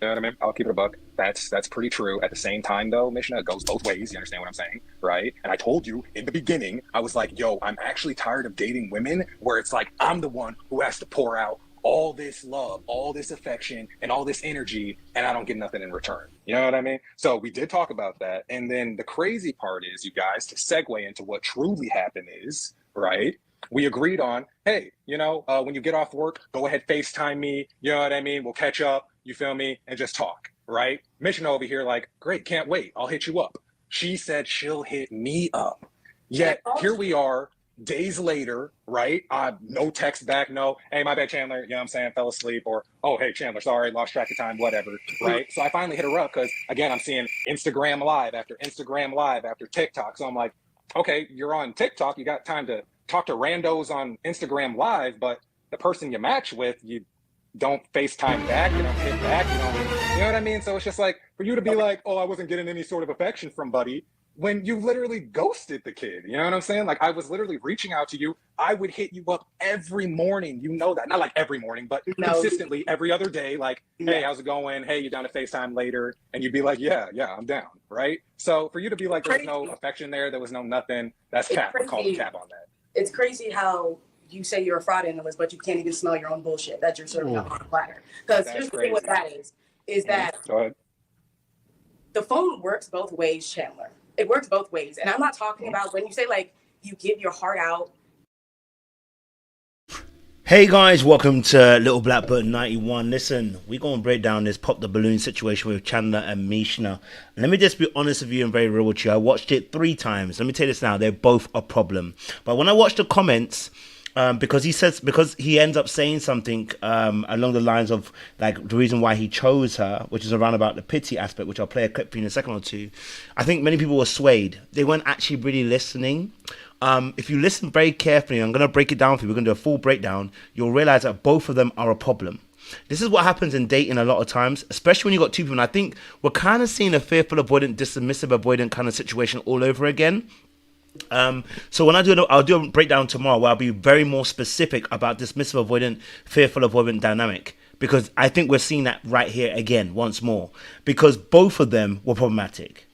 know what I mean? I'll keep it a buck. That's pretty true. At the same time, though, Mishna, it goes both ways. You understand what I'm saying, right? And I told you in the beginning, I was like, yo, I'm actually tired of dating women where it's like I'm the one who has to pour out all this love, all this affection, and all this energy, and I don't get nothing in return. You know what I mean? So we did talk about that. And then the crazy part is, you guys, to segue into what truly happened is, right? We agreed on, hey, when you get off work, go ahead, FaceTime me. You know what I mean? We'll catch up, you feel me? And just talk, right? Mission over here, like, great, can't wait. I'll hit you up. She said she'll hit me up. Yet here we are, days later, right? No text back, no, hey, my bad, Chandler, you know what I'm saying, fell asleep, or, oh, hey, Chandler, sorry, lost track of time, whatever, right? So I finally hit her up because, again, I'm seeing Instagram Live after TikTok. So I'm like, okay, you're on TikTok, you got time to talk to randos on Instagram Live, but the person you match with, you don't FaceTime back, you don't hit back, you know what I mean? So it's just like, for you to be like, oh, I wasn't getting any sort of affection from buddy, when you literally ghosted the kid, you know what I'm saying? Like, I was literally reaching out to you. I would hit you up every morning. You know that. Not like every morning, but consistently every other day. Like, hey, how's it going? Hey, you down to FaceTime later? And you'd be like, yeah, I'm down, right? So for you to be like, there's no affection there was no nothing, that's cap. I call it cap on that. It's crazy how you say you're a fraud analyst, but you can't even smell your own bullshit that you're serving up on a platter. Because here's the thing what that is that the phone works both ways, Chandler. It works both ways. And I'm not talking about when you say, like, you give your heart out. Hey guys, welcome to Little Black Bird 91. Listen, we're going to break down this pop the balloon situation with Chandler and Mishna. Let me just be honest with you and very real with you. I watched it 3 times. Let me tell you this now, they're both a problem. But when I watched the comments, because he ends up saying something along the lines of like the reason why he chose her, which is around about the pity aspect, which I'll play a clip for you in a second or two. I think many people were swayed. They weren't actually really listening. If you listen very carefully, I'm going to break it down for you. We're going to do a full breakdown. You'll realize that both of them are a problem. This is what happens in dating a lot of times, especially when you got 2 people. And I think we're kind of seeing a fearful avoidant, dismissive avoidant kind of situation all over again. So when I'll do a breakdown tomorrow where I'll be very more specific about dismissive avoidant, fearful avoidant dynamic, because I think we're seeing that right here again once more, because both of them were problematic.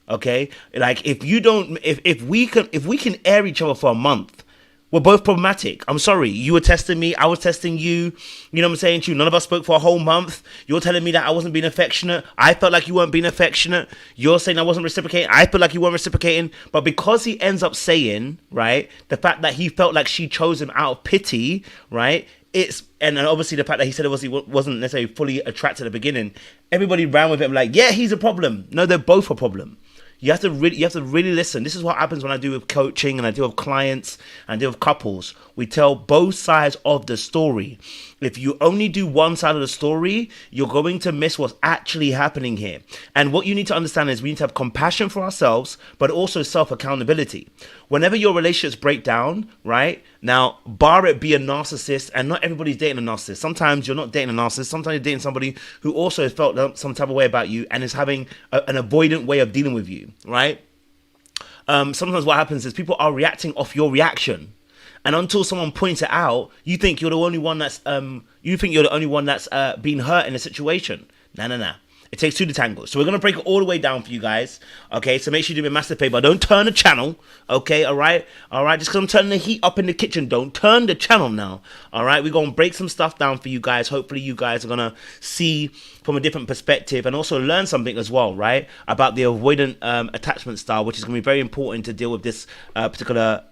Okay, like if we can air each other for a month, we're both problematic. I'm sorry. You were testing me. I was testing you. You know what I'm saying to you? None of us spoke for a whole month. You're telling me that I wasn't being affectionate. I felt like you weren't being affectionate. You're saying I wasn't reciprocating. I feel like you weren't reciprocating. But because he ends up saying, right, the fact that he felt like she chose him out of pity, right, and obviously the fact that he said he wasn't necessarily fully attracted at the beginning, everybody ran with it like, yeah, he's a problem. No, they're both a problem. You have to really listen. This is what happens when I do with coaching and I deal with clients and I deal with couples. We tell both sides of the story. If you only do one side of the story, you're going to miss what's actually happening here. And what you need to understand is we need to have compassion for ourselves, but also self-accountability. Whenever your relationships break down, right? Now, bar it be a narcissist, and not everybody's dating a narcissist. Sometimes you're not dating a narcissist. Sometimes you're dating somebody who also felt some type of way about you and is having an avoidant way of dealing with you, right? Sometimes what happens is people are reacting off your reaction. And until someone points it out, you think you're the only one that's being hurt in a situation. No. It takes 2 to tango. So we're going to break it all the way down for you guys. Okay, so make sure you do me a massive favor. Don't turn the channel. Okay, all right? Just because I'm turning the heat up in the kitchen, don't turn the channel now. All right, we're going to break some stuff down for you guys. Hopefully you guys are going to see from a different perspective and also learn something as well, right? About the avoidant attachment style, which is going to be very important to deal with this particular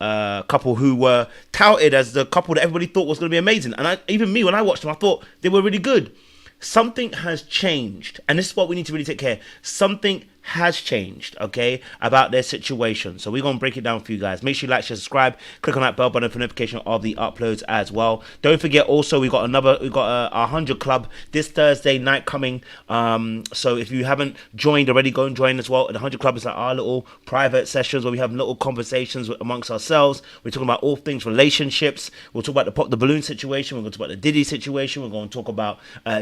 couple who were touted as the couple that everybody thought was going to be amazing. And even me, when I watched them, I thought they were really good. Something has changed, and this is what we need to really take care. Something has changed, okay, about their situation. So we're going to break it down for you guys. Make sure you like, share, subscribe, click on that bell button for notification of the uploads as well. Don't forget also we got our 100 club this Thursday night coming. So if you haven't joined already, go and join as well. The 100 club is like our little private sessions where we have little conversations amongst ourselves. We're talking about all things relationships. We'll talk about the pop the balloon situation. We're going to talk about the Diddy situation. We're going to talk about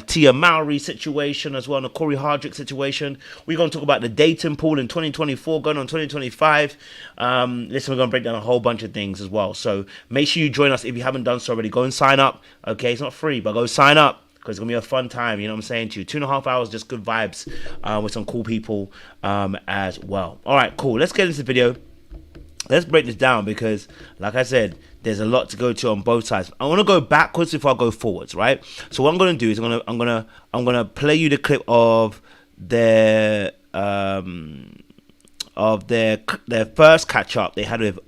Tia Mowry situation as well, and the Corey Hardrick situation. We're going to talk about the dating pool in 2024 going on 2025. Listen, we're going to break down a whole bunch of things as well. So make sure you join us if you haven't done so already. Go and sign up. Okay, it's not free, but go sign up. because it's gonna be a fun time. You know what I'm saying to you? 2.5 hours, just good vibes with some cool people as well. All right, cool. Let's get into the video. Let's break this down because, like I said, there's a lot to go to on both sides. I want to go backwards before I go forwards, right? So what I'm going to do is I'm gonna play you the clip of their first catch up they had with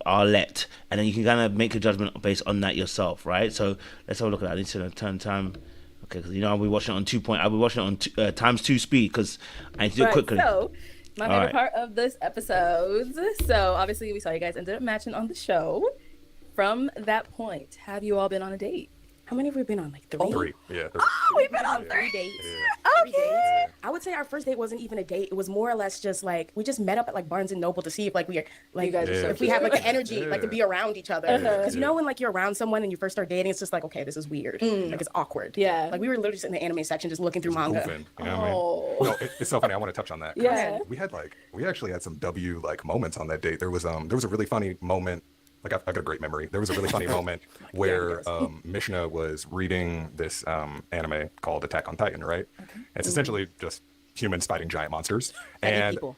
Arlette, and then you can kind of make a judgment based on that yourself, right? So let's have a look at that. I need to turn time. Okay, because I'll be watching it on 2. I'll be watching it on times 2 speed because I need to do it quickly. So my favorite part of this episode. So obviously we saw you guys ended up matching on the show. From that point, have you all been on a date? How many have we been on? Like 3? 3. Yeah. Oh, we've been on 3 dates. Yeah. Okay. I would say our first date wasn't even a date. It was more or less just like we just met up at like Barnes and Noble to see if like we are like you guys are so if we have like the energy like to be around each other. Because you know when like you're around someone and you first start dating, it's just like okay, this is weird. Like it's awkward. Yeah. Like we were literally sitting in the anime section just looking through manga. Goofing, you know what I mean? No, it's so funny. I want to touch on that. Yeah. We actually had some moments on that date. There was a really funny moment. Like I've got a great memory. There was a really funny moment where Mishna was reading this anime called Attack on Titan, right? Okay. It's essentially just humans fighting giant monsters. And people.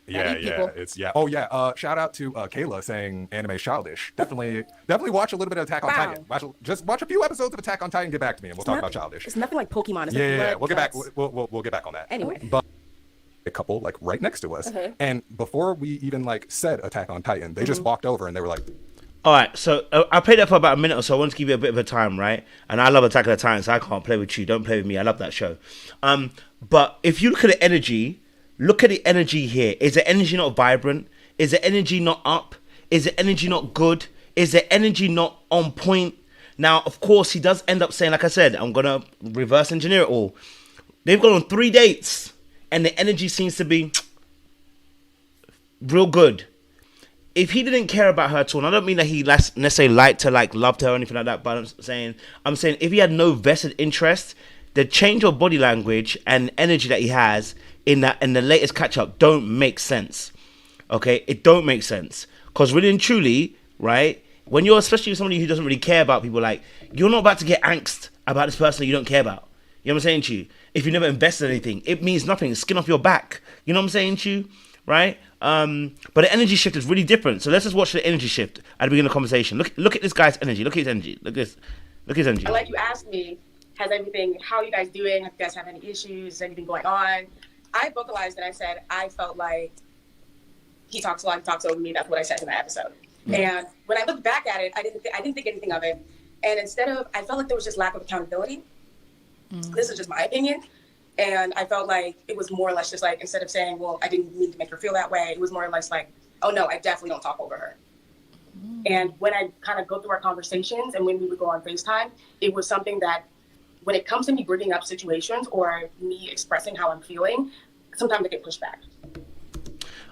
Oh yeah. Shout out to Kayla saying anime childish. Definitely watch a little bit of Attack on Titan. Just watch a few episodes of Attack on Titan. Get back to me, and we'll talk about childish. It's nothing like Pokemon. It's yeah. We'll get back. We'll get back on that. Anyway. But a couple like right next to us, and before we even like said Attack on Titan, they just walked over and they were like. All right, so I played that for about a minute or so. I want to give you a bit of a time, right? And I love Attack of the Titans, so I can't play with you. Don't play with me. I love that show. But if you look at the energy, here. Is the energy not vibrant? Is the energy not up? Is the energy not good? Is the energy not on point? Now, of course, he does end up saying, like I said, I'm going to reverse engineer it all. They've gone on 3 dates, and the energy seems to be real good. If he didn't care about her at all, and I don't mean that he necessarily liked her, like loved her or anything like that, but I'm saying if he had no vested interest, the change of body language and energy that he has in the latest catch up don't make sense. Okay, it don't make sense because really and truly, right? When you're especially somebody who doesn't really care about people, like you're not about to get angst about this person that you don't care about. You know what I'm saying to you? If you never invested anything, it means nothing. Skin off your back. You know what I'm saying to you? Right? But the energy shift is really different. So let's just watch the energy shift at the beginning of the conversation. Look at this guy's energy. Look at his energy. Look at his energy. Like you asked me, how are you guys doing? Have you guys have any issues? Is anything going on? I vocalized and I said, I felt like he talks a lot, he talks over me. That's what I said in the episode. Mm-hmm. And when I looked back at it, I didn't think anything of it. And I felt like there was just lack of accountability. Mm-hmm. This is just my opinion. And I felt like it was more or less just like, instead of saying, well, I didn't mean to make her feel that way, it was more or less like, oh no, I definitely don't talk over her. Mm. And when I kind of go through our conversations and when we would go on FaceTime, it was something that when it comes to me bringing up situations or me expressing how I'm feeling, sometimes I get pushed back.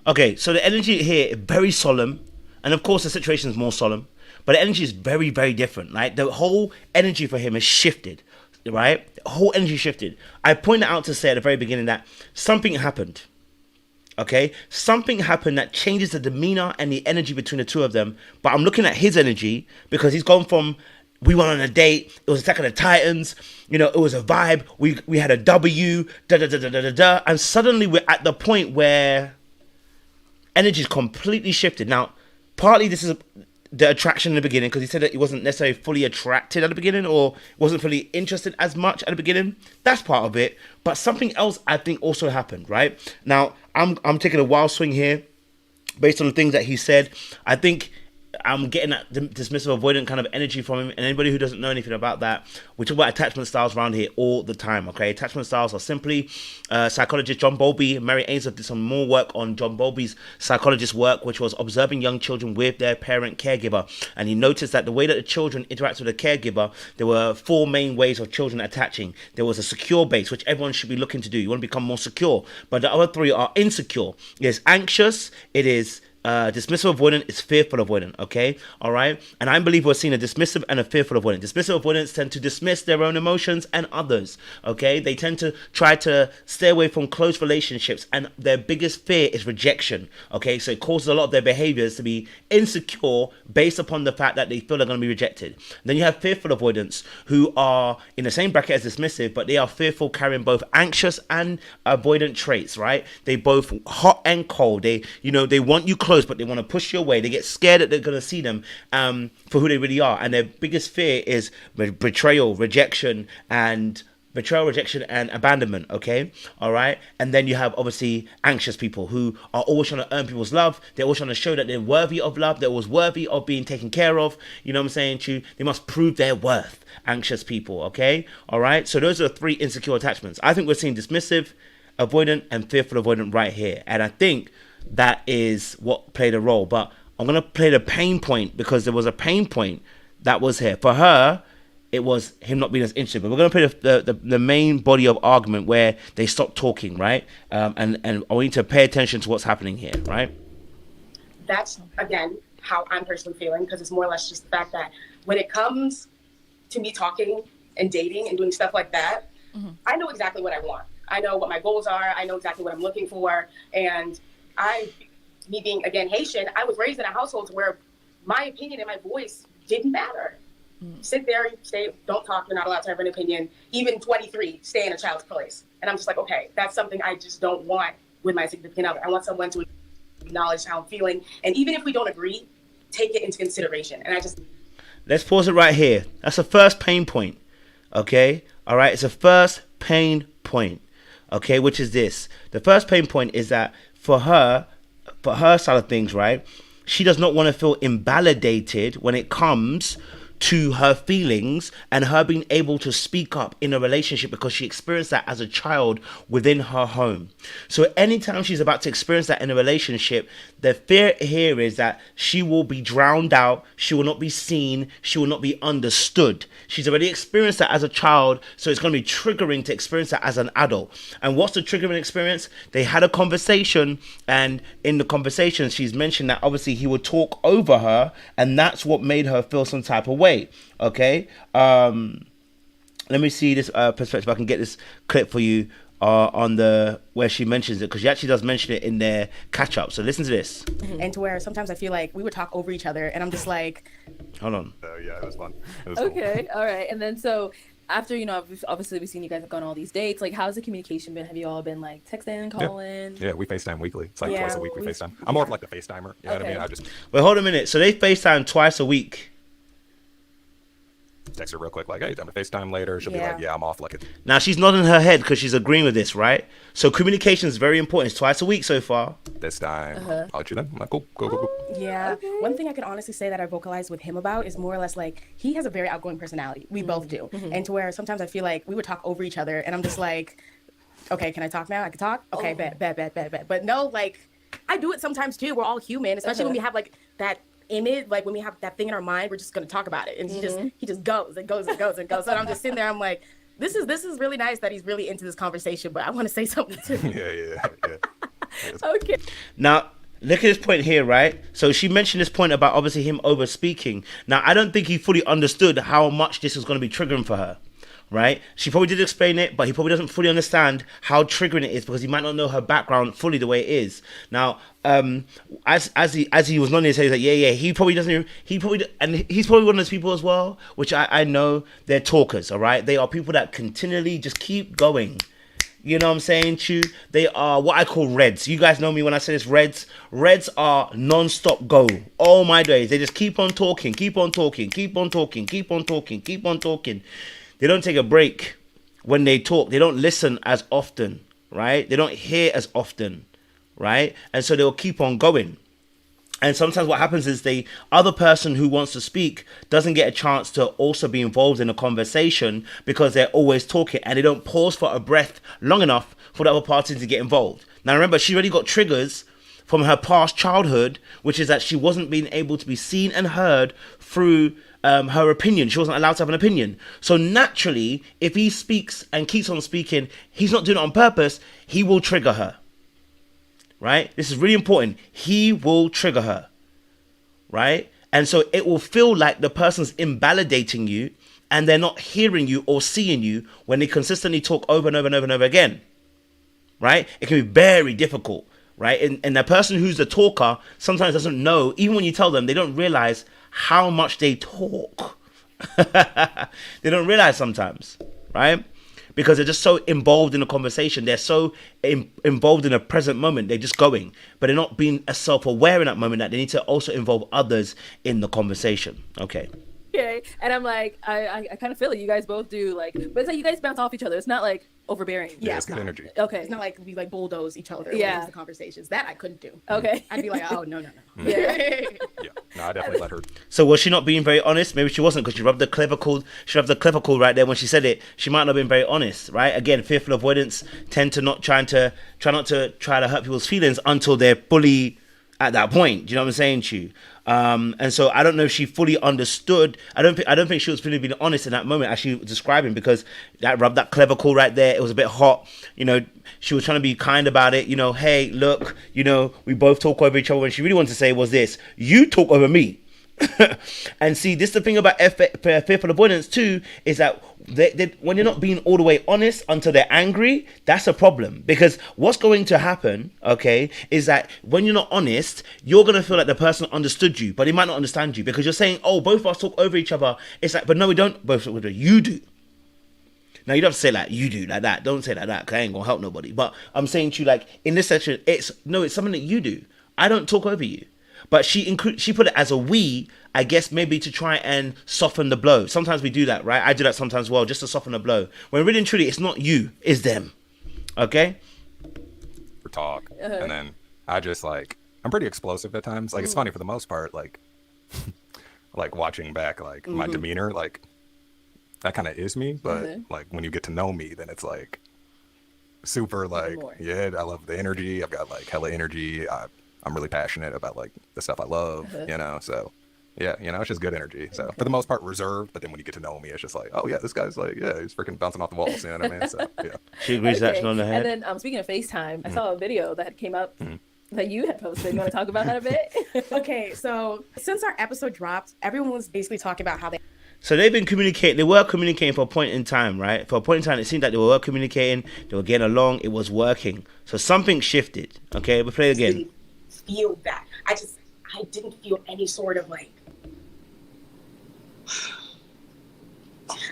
Okay, so the energy here is very solemn. And of course the situation is more solemn, but the energy is very, very different. Like the whole energy for him has shifted. Right? The whole energy shifted. I pointed out to say at the very beginning that something happened. Okay? Something happened that changes the demeanor and the energy between the two of them. But I'm looking at his energy because he's gone from we went on a date, it was Attack of the Titans, it was a vibe, we had a W, and suddenly we're at the point where energy is completely shifted. Now, partly this is the attraction in the beginning, because he said that he wasn't necessarily fully attracted at the beginning or wasn't fully interested as much at the beginning. That's part of it. But something else I think also happened, right? Now, I'm taking a wild swing here based on the things that he said. I think I'm getting that dismissive, avoidant kind of energy from him. And anybody who doesn't know anything about that, we talk about attachment styles around here all the time, okay? Attachment styles are simply psychologist John Bowlby and Mary Ainsworth did some more work on John Bowlby's psychologist work, which was observing young children with their parent caregiver. And he noticed that the way that the children interact with the caregiver, there were 4 main ways of children attaching. There was a secure base, which everyone should be looking to do. You want to become more secure. But the other 3 are insecure. It is anxious, it is dismissive avoidant is fearful avoidant, okay? All right? And I believe we're seeing a dismissive and a fearful avoidant. Dismissive avoidants tend to dismiss their own emotions and others, okay? They tend to try to stay away from close relationships, and their biggest fear is rejection, okay? So it causes a lot of their behaviors to be insecure based upon the fact that they feel they're going to be rejected. Then you have fearful avoidants who are in the same bracket as dismissive, but they are fearful, carrying both anxious and avoidant traits, right? They both hot and cold. They want you close, but they want to push you away. They get scared that they're going to see them for who they really are. And their biggest fear is betrayal, rejection, and abandonment, okay? All right? And then you have, obviously, anxious people who are always trying to earn people's love. They're always trying to show that they're worthy of love. They're always worthy of being taken care of. You know what I'm saying to you? They must prove their worth, anxious people, okay? All right? So those are 3 insecure attachments. I think we're seeing dismissive, avoidant, and fearful avoidant right here. And I think that is what played a role. But I'm going to play the pain point, because there was a pain point that was here. For her, it was him not being as interested. But we're going to play the main body of argument where they stop talking, right? And I want you to pay attention to what's happening here, right? That's, again, how I'm personally feeling, because it's more or less just the fact that when it comes to me talking and dating and doing stuff like that, I know exactly what I want. I know what my goals are. I know exactly what I'm looking for. And me being, again, Haitian, I was raised in a household where my opinion and my voice didn't matter. Sit there, stay, don't talk, you're not allowed to have an opinion. Even 23, stay in a child's place. And I'm just like, okay, that's something I just don't want with my significant other. I want someone to acknowledge how I'm feeling. And even if we don't agree, take it into consideration. And let's pause it right here. That's the first pain point, okay? All right, it's a first pain point, okay, which is this. The first pain point is that for her side of things, right, she does not want to feel invalidated when it comes to her feelings and her being able to speak up in a relationship, because she experienced that as a child within her home. So anytime she's about to experience that in a relationship, the fear here is that she will be drowned out, she will not be seen, she will not be understood. She's already experienced that as a child, so it's going to be triggering to experience that as an adult. And what's the triggering experience? They had a conversation, and in the conversation she's mentioned that obviously he would talk over her, and that's what made her feel some type of way. Okay, let me see this perspective. I can get this clip for you on the where she mentions it, because she actually does mention it in their catch up. So listen to this. And to where sometimes I feel like we would talk over each other, and I'm just like, hold on. Yeah, it was fun. It was okay, cool. All right. And then so after, obviously we've seen you guys have gone on all these dates. Like, how's the communication been? Have you all been like texting, calling? Yeah, we FaceTime weekly. It's like twice a week we FaceTime. I'm more of like the FaceTimer. You know what I mean? Wait, hold a minute. So they FaceTime twice a week. Text her real quick, like, hey, time to FaceTime later. She'll be like, yeah, I'm off. Like, now she's nodding her head because she's agreeing with this, right? So communication is very important. It's twice a week so far. This time, I'll let you then. I'm like, cool. Yeah. Okay. One thing I can honestly say that I vocalize with him about is more or less like, he has a very outgoing personality. We both do. And to where sometimes I feel like we would talk over each other, and I'm just like, okay, can I talk now? I can talk? Okay, bet. But no, like, I do it sometimes too. We're all human, especially when we have like that image, like when we have that thing in our mind, we're just gonna talk about it, and he just goes and goes. And I'm just sitting there, I'm like, this is really nice that he's really into this conversation, but I want to say something too. Yeah. Okay. Now look at this point here, right? So she mentioned this point about obviously him over speaking. Now I don't think he fully understood how much this was going to be triggering for her. Right? She probably did explain it, but he probably doesn't fully understand how triggering it is, because he might not know her background fully the way it is. Now, as he was nodding his head, he's like, yeah, he's probably one of those people as well, which I know they're talkers, all right? They are people that continually just keep going. You know what I'm saying, Chu? They are what I call reds. You guys know me when I say this, reds. Reds are non-stop go. All my days. They just keep on talking. They don't take a break when they talk. They don't listen as often, right? They don't hear as often, right? And so they'll keep on going. And sometimes what happens is the other person who wants to speak doesn't get a chance to also be involved in a conversation, because they're always talking and they don't pause for a breath long enough for the other party to get involved. Now remember, she already got triggers from her past childhood, which is that she wasn't being able to be seen and heard through her opinion. She wasn't allowed to have an opinion. So naturally, if he speaks and keeps on speaking, he's not doing it on purpose, he will trigger her. right? This is really important. He will trigger her, right? And so it will feel like the person's invalidating you and they're not hearing you or seeing you when they consistently talk over and over and over and over again, right? It can be very difficult, right? And the person who's the talker sometimes doesn't know, even when you tell them, they don't realize how much they talk. They don't realize sometimes, right? Because they're just so involved in the conversation. They're so involved in the present moment. They're just going, but they're not being self-aware in that moment that they need to also involve others in the conversation. Okay. And I'm like, I kind of feel it. You guys both do, like, but it's like you guys bounce off each other. It's not like overbearing. Yeah, it's good energy. Okay. It's not like we like bulldoze each other. Yeah. The conversations that I couldn't do. Okay. I'd be like, oh no. Yeah. No, I definitely let her. So was she not being very honest? Maybe she wasn't, because she rubbed the clever call right there when she said it. She might not have been very honest, right? Again, fearful avoidance tend to not try to hurt people's feelings until they're fully at that point. Do you know what I'm saying to you? And so I don't know if she fully understood. I don't think she was fully being honest in that moment as she was describing, because that rubbed that clever call right there. It was a bit hot. You know, she was trying to be kind about it. You know, hey, look, you know, we both talk over each other. When she really wanted to say was this: you talk over me. And see, this is the thing about fearful avoidance too, is that when you're not being all the way honest until they're angry, that's a problem. Because what's going to happen, okay, is that when you're not honest, you're going to feel like the person understood you, but they might not understand you, because you're saying, oh, both of us talk over each other. It's like, but no, we don't both talk over each other. You do. Now, you don't have to say like you do, like that. Don't say like that, because I ain't going to help nobody. But I'm saying to you, like, in this section, it's something that you do. I don't talk over you. But she put it as a we, I guess, maybe to try and soften the blow. Sometimes we do that, right? I do that sometimes as well, just to soften the blow. When really and truly, it's not you, it's them. Okay? For talk. And then I just like, I'm pretty explosive at times. Like, it's funny for the most part, like, like watching back, like my demeanor, like that kind of is me. But like when you get to know me, then it's like super like, yeah, I love the energy. I've got like hella energy. I'm really passionate about like the stuff I love, you know, so yeah, you know, it's just good energy. So for the most part reserved, but then when you get to know me, it's just like, oh yeah, this guy's like, yeah, he's freaking bouncing off the walls, you know what I mean? So yeah. She agrees that on the head. And then speaking of FaceTime, I saw a video that came up that you had posted. You want to talk about that a bit? Okay, so since our episode dropped, everyone was basically talking about how they... So they've been communicating. They were communicating for a point in time, right? For a point in time, it seemed like they were communicating. They were getting along. It was working. So something shifted. Okay, we'll play again. Feel that. I didn't feel any sort of like...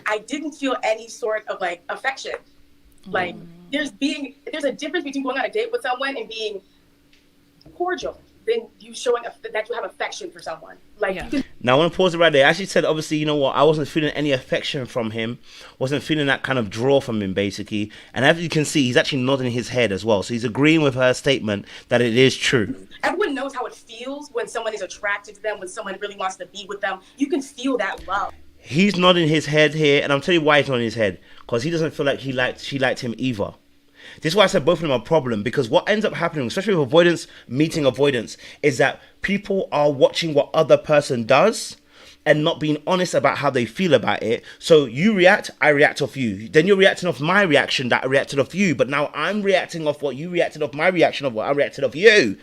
I didn't feel any sort of like affection. Like there's a difference between going on a date with someone and being cordial than you showing that you have affection for someone. Like you can... Now I want to pause it right there. I actually said, obviously, you know what? I wasn't feeling any affection from him. Wasn't feeling that kind of draw from him, basically. And as you can see, he's actually nodding his head as well. So he's agreeing with her statement that it is true. Everyone knows how it feels when someone is attracted to them, when someone really wants to be with them. You can feel that love. He's nodding his head here, and I'm telling you why he's nodding his head. Because he doesn't feel like she liked him either. This is why I said both of them are a problem, because what ends up happening, especially with avoidance, meeting avoidance, is that people are watching what other person does and not being honest about how they feel about it. So you react, I react off you. Then you're reacting off my reaction that I reacted off you. But now I'm reacting off what you reacted off my reaction of what I reacted off you.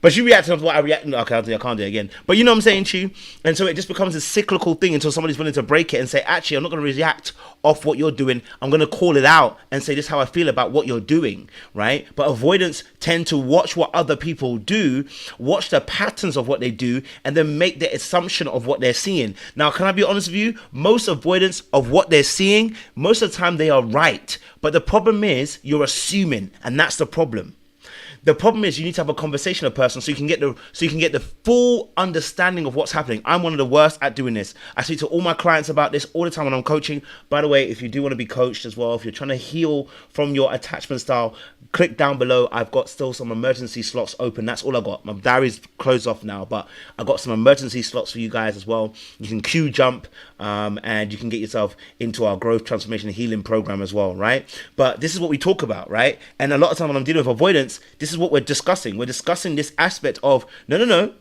But you reacted off what I reacted. Okay, I can't do it again. But you know what I'm saying to you? And so it just becomes a cyclical thing until somebody's willing to break it and say, actually, I'm not going to react off what you're doing. I'm going to call it out and say, this is how I feel about what you're doing, right? But avoidance tend to watch what other people do, watch the patterns of what they do, and then make the assumption of what they're seeing. Now, can I be honest with you? Most avoidance of what they're seeing, most of the time they are right. But the problem is you're assuming, and that's the problem. The problem is you need to have a conversation with a person so you can get the full understanding of what's happening. I'm one of the worst at doing this. I speak to all my clients about this all the time when I'm coaching. By the way, if you do want to be coached as well, if you're trying to heal from your attachment style, click down below. I've got still some emergency slots open. That's all I got. My diary's closed off now, but I've got some emergency slots for you guys as well. You can queue jump and you can get yourself into our growth, transformation, and healing program as well, right? But this is what we talk about, right? And a lot of time when I'm dealing with avoidance, this is what we're discussing. We're discussing this aspect of, no.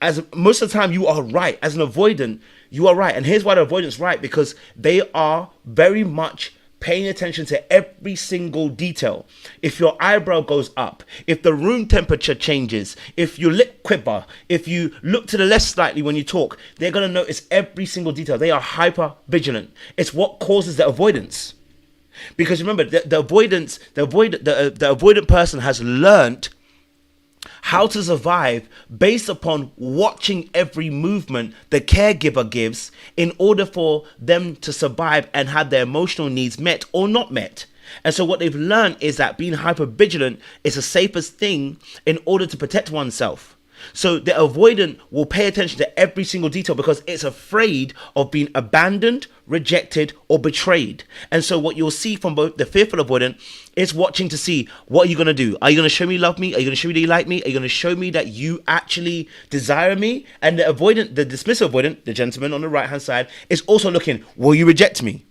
As most of the time, you are right. As an avoidant, you are right. And here's why the avoidance right, because they are very much paying attention to every single detail. If your eyebrow goes up, if the room temperature changes, if your lip quiver, if you look to the left slightly when you talk, they're going to notice every single detail. They are hyper vigilant. It's what causes the avoidance. Because remember, the avoidant person has learned how to survive based upon watching every movement the caregiver gives in order for them to survive and have their emotional needs met or not met. And so what they've learned is that being hypervigilant is the safest thing in order to protect oneself. So the avoidant will pay attention to every single detail because it's afraid of being abandoned, rejected, or betrayed. And so what you'll see from both the fearful avoidant is watching to see, what are you going to do? Are you going to show me you love me? Are you going to show me that you like me? Are you going to show me that you actually desire me? And the avoidant, the dismissive avoidant, the gentleman on the right hand side, is also looking, will you reject me?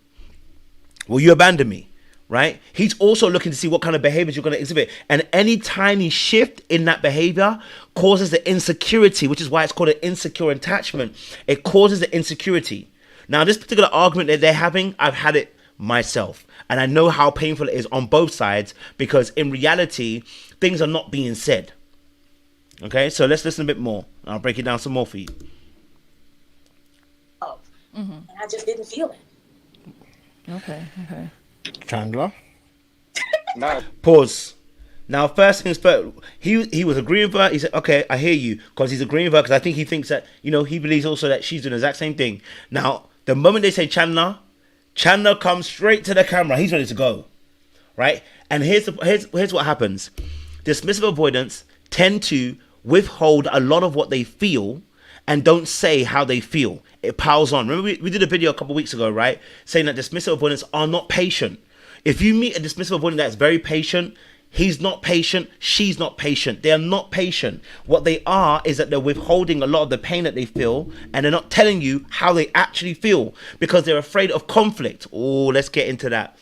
Will you abandon me? Right? He's also looking to see what kind of behaviors you're going to exhibit. And any tiny shift in that behavior causes the insecurity, which is why it's called an insecure attachment. It causes the insecurity. Now, this particular argument that they're having, I've had it myself. And I know how painful it is on both sides because in reality, things are not being said. Okay, so let's listen a bit more. I'll break it down some more for you. Oh, and I just didn't feel it. Okay. Chandler. No. Pause. Now, first things first, he was agreeing with her. He said, okay, I hear you, because he's agreeing with her, because I think he thinks that, he believes also that she's doing the exact same thing. Now, the moment they say Chandler comes straight to the camera. He's ready to go, right? And here's what happens. Dismissive avoidants tend to withhold a lot of what they feel and don't say how they feel. It piles on. Remember, we did a video a couple of weeks ago, right? Saying that dismissive avoidants are not patient. If you meet a dismissive avoidant that's very patient, he's not patient, she's not patient. They are not patient. What they are is that they're withholding a lot of the pain that they feel, and they're not telling you how they actually feel because they're afraid of conflict. Oh, let's get into that.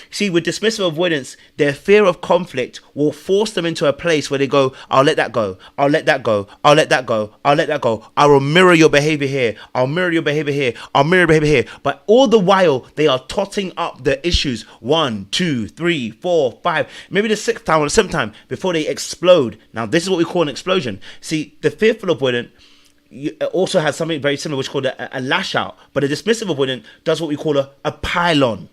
See, with dismissive avoidance, their fear of conflict will force them into a place where they go, I'll let that go. I'll let that go. I'll let that go. I'll let that go. I will mirror your behavior here. I'll mirror your behavior here. I'll mirror your behavior here. But all the while, they are totting up the issues 1, 2, 3, 4, 5, maybe the 6th time or the 7th time before they explode. Now, this is what we call an explosion. See, the fearful avoidant also has something very similar, which is called a lash out. But a dismissive avoidant does what we call a pylon.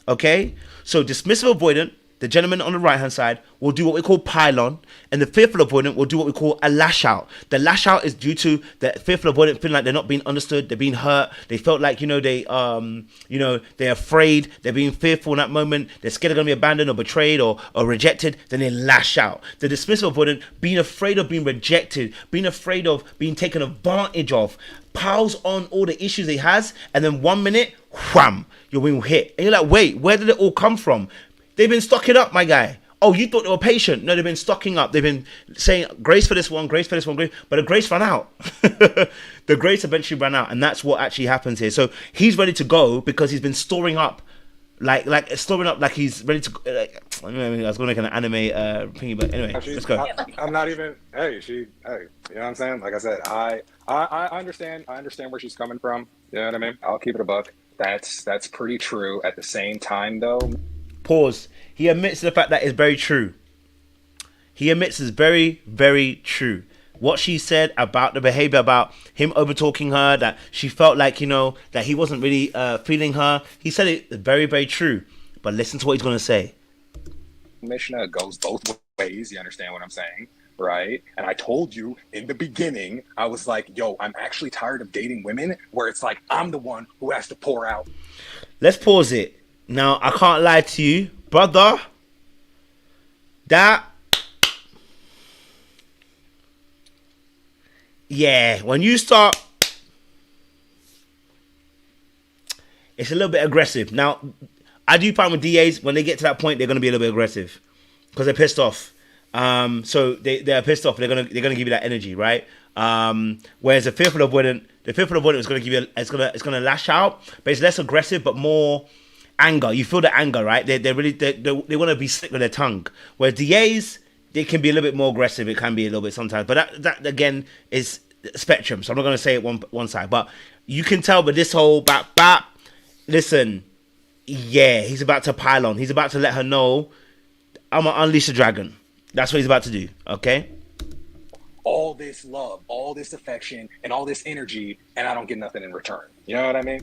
Okay, so dismissive avoidant, the gentleman on the right hand side, will do what we call pylon, and the fearful avoidant will do what we call a lash out. The lash out is due to the fearful avoidant feeling like they're not being understood, they're being hurt, they felt like they're afraid, they're being fearful in that moment, they're scared they're gonna be abandoned or betrayed or rejected. Then they lash out. The dismissive avoidant, being afraid of being rejected, being afraid of being taken advantage of, piles on all the issues he has, and then 1 minute, wham, you're being hit. And you're like, wait, where did it all come from? They've been stocking up, my guy. Oh, you thought they were patient. No, they've been stocking up. They've been saying grace for this one, grace for this one, grace. But the grace ran out. The grace eventually ran out. And that's what actually happens here. So he's ready to go because he's been storing up. Like he's ready to. I was going to make an anime thingy, but anyway, let's go. I'm not even. Hey, you know what I'm saying? Like I said, I understand. I understand where she's coming from. You know what I mean? I'll keep it a buck. That's pretty true. At the same time, though. Pause. He admits to the fact that it's very true. He admits it's very, very true. What she said about the behavior, about him over talking her, that she felt like, that he wasn't really feeling her. He said it very, very true. But listen to what he's going to say. Mishna goes both ways. You understand what I'm saying? Right? And I told you in the beginning, I was like, yo, I'm actually tired of dating women where it's like, I'm the one who has to pour out. Let's pause it. Now, I can't lie to you, brother. Yeah, when you start, it's a little bit aggressive. Now, I do find with DAs, when they get to that point, they're going to be a little bit aggressive because they're pissed off. So they're pissed off. They're gonna give you that energy, right? Whereas the fearful avoidant is going to give you, it's going to lash out, but it's less aggressive, but more anger. You feel the anger, right? They really want to be slick with their tongue. Whereas DAs, they can be a little bit more aggressive. It can be a little bit sometimes, but that again is spectrum. So I'm not going to say it one side, but you can tell. But this whole bap. Listen, Yeah, he's about to pile on. He's about to let her know, I'm gonna unleash the dragon. That's what he's about to do. Okay. All this love, all this affection, and all this energy, and I don't get nothing in return. You know what I mean?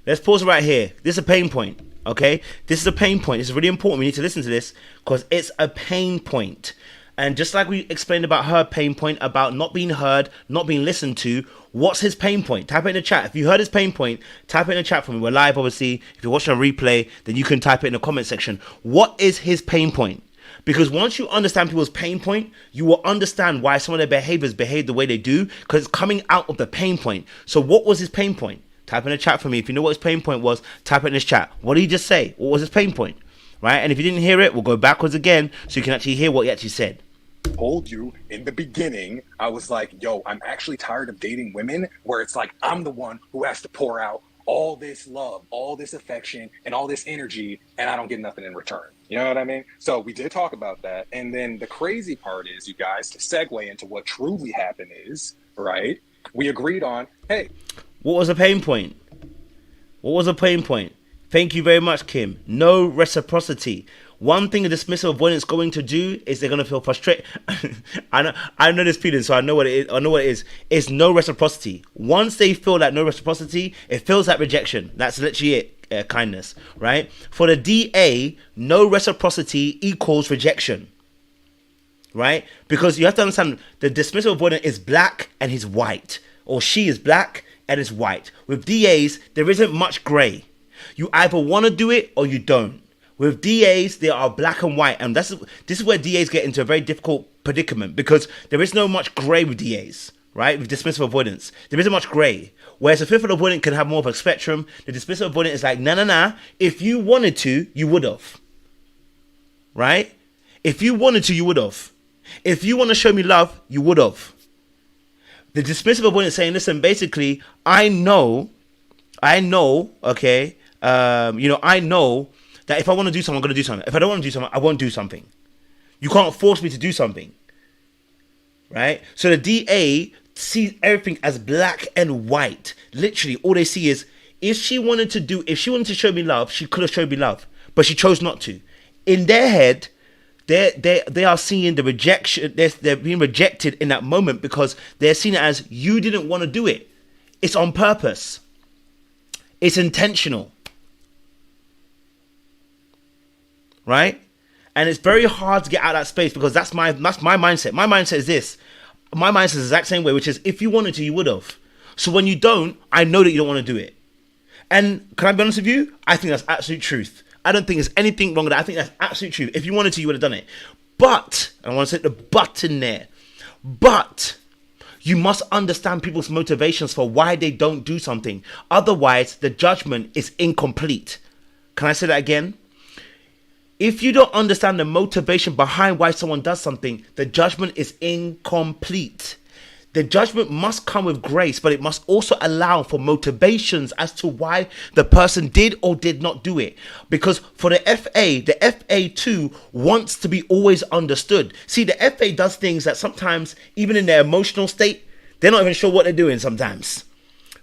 Let's pause right here. This is a pain point. Okay, this is a pain point. It's really important. We need to listen to this because it's a pain point. And just like we explained about her pain point about not being heard, not being listened to, what's his pain point? Type it in the chat. If you heard his pain point, type it in the chat for me. We're live, obviously. If you're watching a replay, then you can type it in the comment section. What is his pain point? Because once you understand people's pain point, you will understand why some of their behaviors behave the way they do, because it's coming out of the pain point. So what was his pain point? Type in the chat for me. If you know what his pain point was, type it in this chat. What did he just say? What was his pain point? Right? And if you didn't hear it, we'll go backwards again so you can actually hear what he actually said. Told you in the beginning, I was like, yo, I'm actually tired of dating women where it's like I'm the one who has to pour out all this love, all this affection, and all this energy, and I don't get nothing in return. You know what I mean? So we did talk about that. And then the crazy part is, you guys, to segue into what truly happened is, right? We agreed on, hey. What was the pain point? What was the pain point? Thank you very much, Kim. No reciprocity. One thing a dismissive avoidance going to do is they're going to feel frustrated. I know this feeling, so I know what it is. I know what it is. It's no reciprocity. Once they feel that no reciprocity, it feels like rejection. That's literally it. Kindness, right? For the DA, no reciprocity equals rejection, right? Because you have to understand the dismissive avoidant is black and he's white, or she is black and is white. With DAs, there isn't much gray. You either want to do it or you don't. With DAs, they are black and white, and this is where DAs get into a very difficult predicament, because there is no much gray with DAs, right? With dismissive avoidance, there isn't much gray. Whereas a fifth avoidant can have more of a spectrum. The dismissive avoidant is like, nah. If you wanted to, you would have, right? If you wanted to, you would have. If you want to show me love, you would have. The dismissive avoidant is saying, listen, basically, I know, okay, I know that if I want to do something, I'm going to do something. If I don't want to do something, I won't do something. You can't force me to do something, right? So the DA sees everything as black and white. Literally, all they see is, if she wanted to show me love, she could have showed me love, but she chose not to. In their head, they are seeing the rejection. They're being rejected in that moment because they're seeing it as, you didn't want to do it. It's on purpose. It's intentional. Right? And it's very hard to get out of that space, because that's my mindset. My mindset is this. My mindset is the exact same way, which is, if you wanted to, you would have. So when you don't, I know that you don't want to do it. And can I be honest with you? I think that's absolute truth. I don't think there's anything wrong with that. I think that's absolute truth. If you wanted to, you would have done it. But, and I want to set the but in there, but you must understand people's motivations for why they don't do something. Otherwise, the judgment is incomplete. Can I say that again? If you don't understand the motivation behind why someone does something, the judgment is incomplete. The judgment must come with grace, but it must also allow for motivations as to why the person did or did not do it. Because for the FA too wants to be always understood. See, the FA does things that sometimes, even in their emotional state, they're not even sure what they're doing sometimes.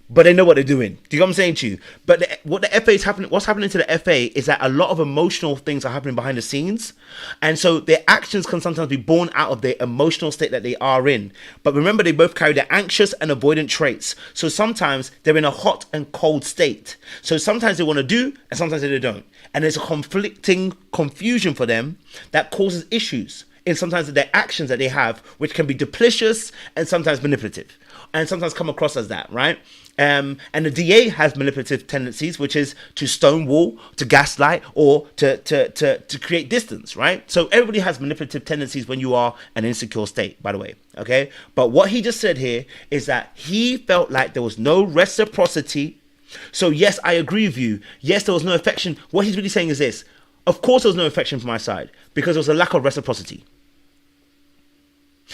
But they know what they're doing. Do you know what I'm saying to you? But what's happening to the FA is that a lot of emotional things are happening behind the scenes. And so their actions can sometimes be born out of the emotional state that they are in. But remember, they both carry the anxious and avoidant traits. So sometimes they're in a hot and cold state. So sometimes they want to do, and sometimes they don't. And there's a conflicting confusion for them that causes issues in sometimes their actions that they have, which can be duplicitous and sometimes manipulative, and sometimes come across as that, right? And the DA has manipulative tendencies, which is to stonewall, to gaslight, or to create distance, right? So everybody has manipulative tendencies when you are an insecure state, by the way, okay? But what he just said here is that he felt like there was no reciprocity. So yes, I agree with you. Yes, there was no affection. What he's really saying is this. Of course there was no affection from my side, because there was a lack of reciprocity.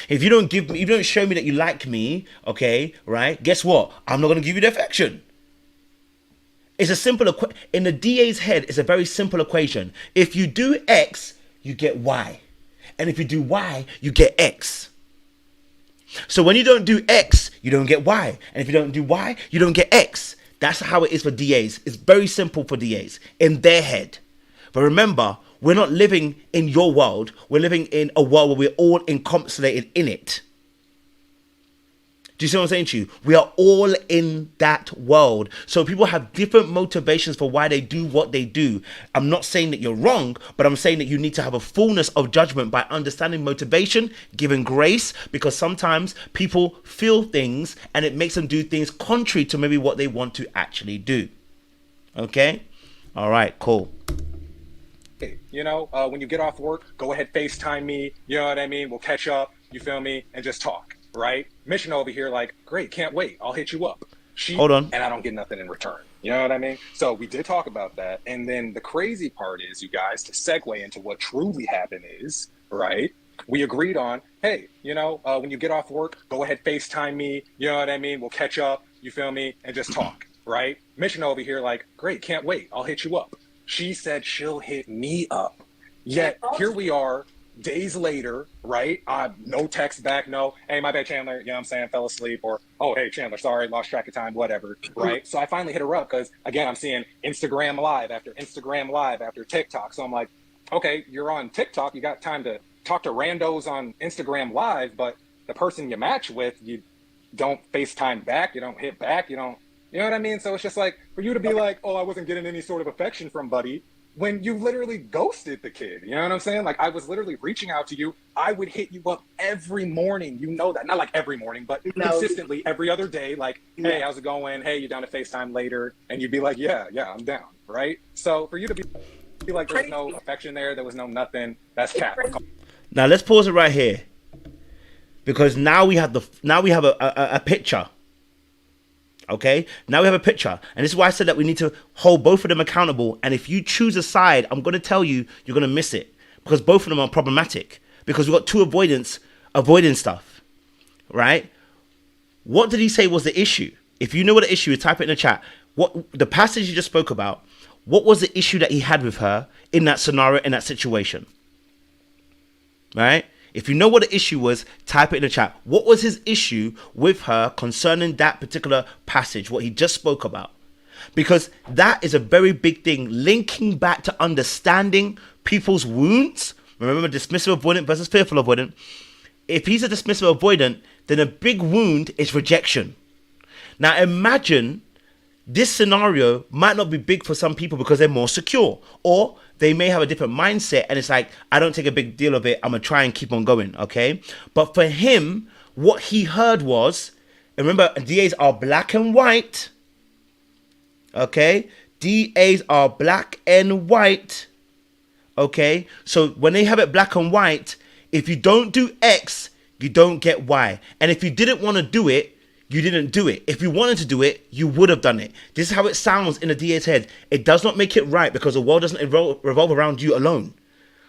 If you don't show me that you like me, okay, right? Guess what? I'm not going to give you the affection. It's a simple in the DA's head. It's a very simple equation. If you do X, you get Y, and if you do Y, you get X. So when you don't do X, you don't get Y, and if you don't do Y, you don't get X. That's how it is for DAs. It's very simple for DAs in their head. But remember, we're not living in your world. We're living in a world where we're all encapsulated in it. Do you see what I'm saying to you? We are all in that world. So people have different motivations for why they do what they do. I'm not saying that you're wrong, but I'm saying that you need to have a fullness of judgment by understanding motivation, giving grace, because sometimes people feel things and it makes them do things contrary to maybe what they want to actually do. Okay? All right, cool. You know, when you get off work, go ahead, FaceTime me. You know what I mean? We'll catch up, you feel me? And just talk. Right? Mishna over here like, great, can't wait. I'll hit you up. Hold on. And I don't get nothing in return. You know what I mean? So we did talk about that. And then the crazy part is, you guys, to segue into what truly happened is, right? We agreed on, hey, you know, when you get off work, go ahead, FaceTime me. You know what I mean? We'll catch up, you feel me? And just talk, right? Mishna over here like, great, can't wait. I'll hit you up. She said she'll hit me up. Yet here we are. Days later, right? No text back, no, hey, my bad, Chandler, you know what I'm saying, fell asleep, or, oh, hey, Chandler, sorry, lost track of time, whatever, right? So I finally hit her up because, again, I'm seeing Instagram live after TikTok. So I'm like, okay, you're on TikTok, you got time to talk to randos on Instagram live, but the person you match with, you don't FaceTime back, you don't hit back, you know what I mean? So it's just like, for you to be like, oh, I wasn't getting any sort of affection from buddy, when you literally ghosted the kid, you know what I'm saying? Like, I was literally reaching out to you. I would hit you up every morning. You know that. Not like every morning, but consistently every other day. Like, hey, how's it going? Hey, you down to FaceTime later? And you'd be like, yeah, I'm down, right? So for you to be like, there's no affection there was no nothing, that's cat. Now let's pause it right here, because now we have a picture. Okay, now we have a picture, and this is why I said that we need to hold both of them accountable. And if you choose a side, I'm going to tell you, you're going to miss it, because both of them are problematic, because we've got two avoiding stuff, right? What did he say was the issue? If you know what the issue is, type it in the chat. What the passage you just spoke about, what was the issue that he had with her in that scenario, in that situation, right? If you know what the issue was, type it in the chat. What was his issue with her concerning that particular passage, what he just spoke about? Because that is a very big thing, linking back to understanding people's wounds. Remember, dismissive avoidant versus fearful avoidant. If he's a dismissive avoidant, then a big wound is rejection. Now imagine this scenario might not be big for some people because they're more secure, or they may have a different mindset and it's like, I don't take a big deal of it, I'm gonna try and keep on going, okay? But for him, what he heard was, and remember, DAs are black and white, okay? DAs are black and white, okay? So when they have it black and white, if you don't do X, you don't get Y. And if you didn't want to do it, you didn't do it. If you wanted to do it, you would have done it. This is how it sounds in a DA's head. It does not make it right, because the world doesn't revolve around you alone.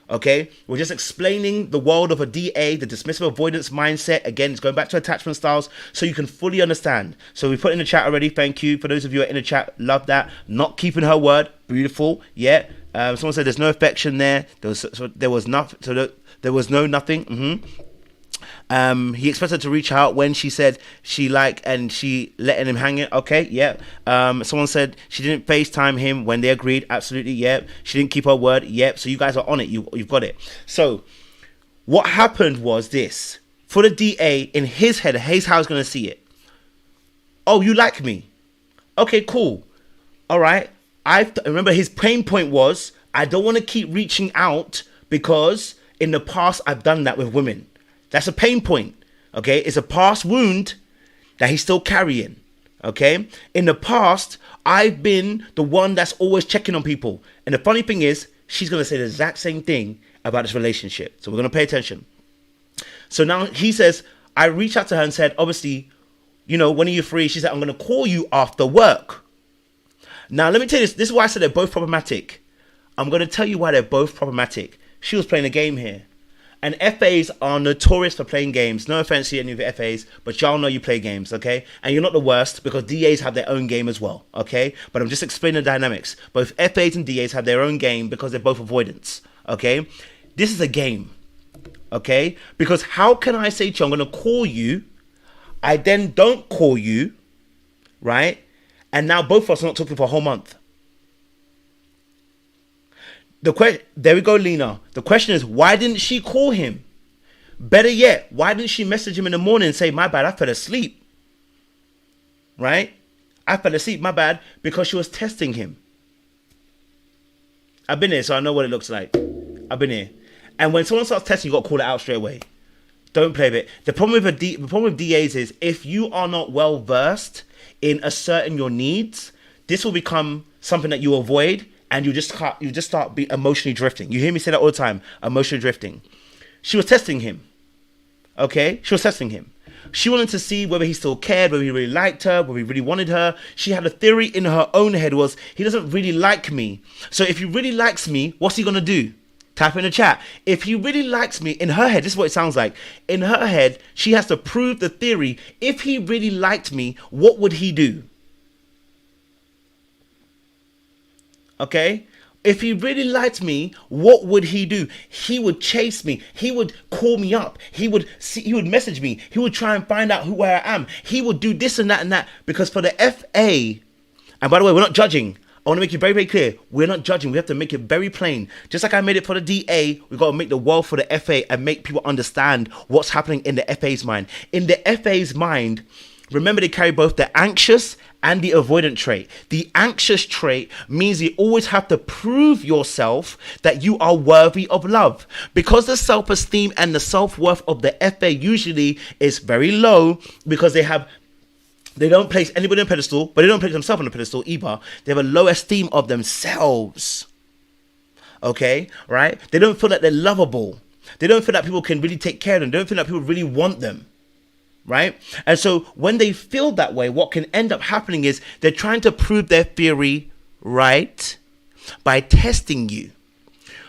Okay? We're just explaining the world of a DA, the dismissive avoidance mindset. Again, it's going back to attachment styles so you can fully understand. So we put in the chat already. Thank you. For those of you who are in the chat, love that. Not keeping her word. Beautiful. Yeah. Someone said there's no affection there. There was nothing. He expected to reach out when she said she and she letting him hang it. Okay, yeah. Someone said she didn't FaceTime him when they agreed. Absolutely, yeah. She didn't keep her word. Yep. So you guys are on it. You've got it. So what happened was this. For the DA, in his head, here's how he's going to see it. Oh, you like me? Okay, cool. All right. I remember his pain point was, I don't want to keep reaching out because in the past I've done that with women. That's a pain point, okay? It's a past wound that he's still carrying, okay? In the past, I've been the one that's always checking on people. And the funny thing is, she's going to say the exact same thing about this relationship. So we're going to pay attention. So now he says, I reached out to her and said, obviously, you know, when are you free? She said, I'm going to call you after work. Now, let me tell you this. This is why I said they're both problematic. I'm going to tell you why they're both problematic. She was playing a game here. And FAs are notorious for playing games. No offense to any of the FAs, but y'all know you play games, okay? And you're not the worst, because DAs have their own game as well, okay? But I'm just explaining the dynamics. Both FAs and DAs have their own game because they're both avoidance, okay? This is a game, okay? Because how can I say to you, I'm going to call you, I then don't call you, right? And now both of us are not talking for a whole month. There we go, Lena. The question is, why didn't she call him? Better yet, why didn't she message him in the morning and say, my bad, I fell asleep? Right? I fell asleep, my bad, because she was testing him. I've been here, so I know what it looks like. I've been here. And when someone starts testing, you got to call it out straight away. Don't play with it. The problem with DAs is if you are not well versed in asserting your needs, this will become something that you avoid, and you just start being emotionally drifting. You hear me say that all the time, emotionally drifting. She was testing him. Okay? She was testing him. She wanted to see whether he still cared, whether he really liked her, whether he really wanted her. She had a theory in her own head was, he doesn't really like me. So if he really likes me, what's he going to do? Type in the chat. If he really likes me, in her head, this is what it sounds like. In her head, she has to prove the theory. If he really liked me, what would he do? Okay? If he really liked me, what would he do? He would chase me. He would call me up. He would message me. He would try and find out who I am. He would do this and that and that. Because for the FA, and by the way, we're not judging. I want to make it very, very clear. We're not judging. We have to make it very plain. Just like I made it for the DA, we've got to make the world for the FA and make people understand what's happening in the FA's mind. In the FA's mind, remember they carry both the anxious and the avoidant trait. The anxious trait means you always have to prove yourself that you are worthy of love. Because the self-esteem and the self-worth of the FA usually is very low because they don't place anybody on a pedestal, but they don't place themselves on a pedestal either. They have a low esteem of themselves. Okay, right? They don't feel that they're lovable. They don't feel that people can really take care of them. They don't feel that people really want them. Right? And so when they feel that way, what can end up happening is they're trying to prove their theory right by testing you.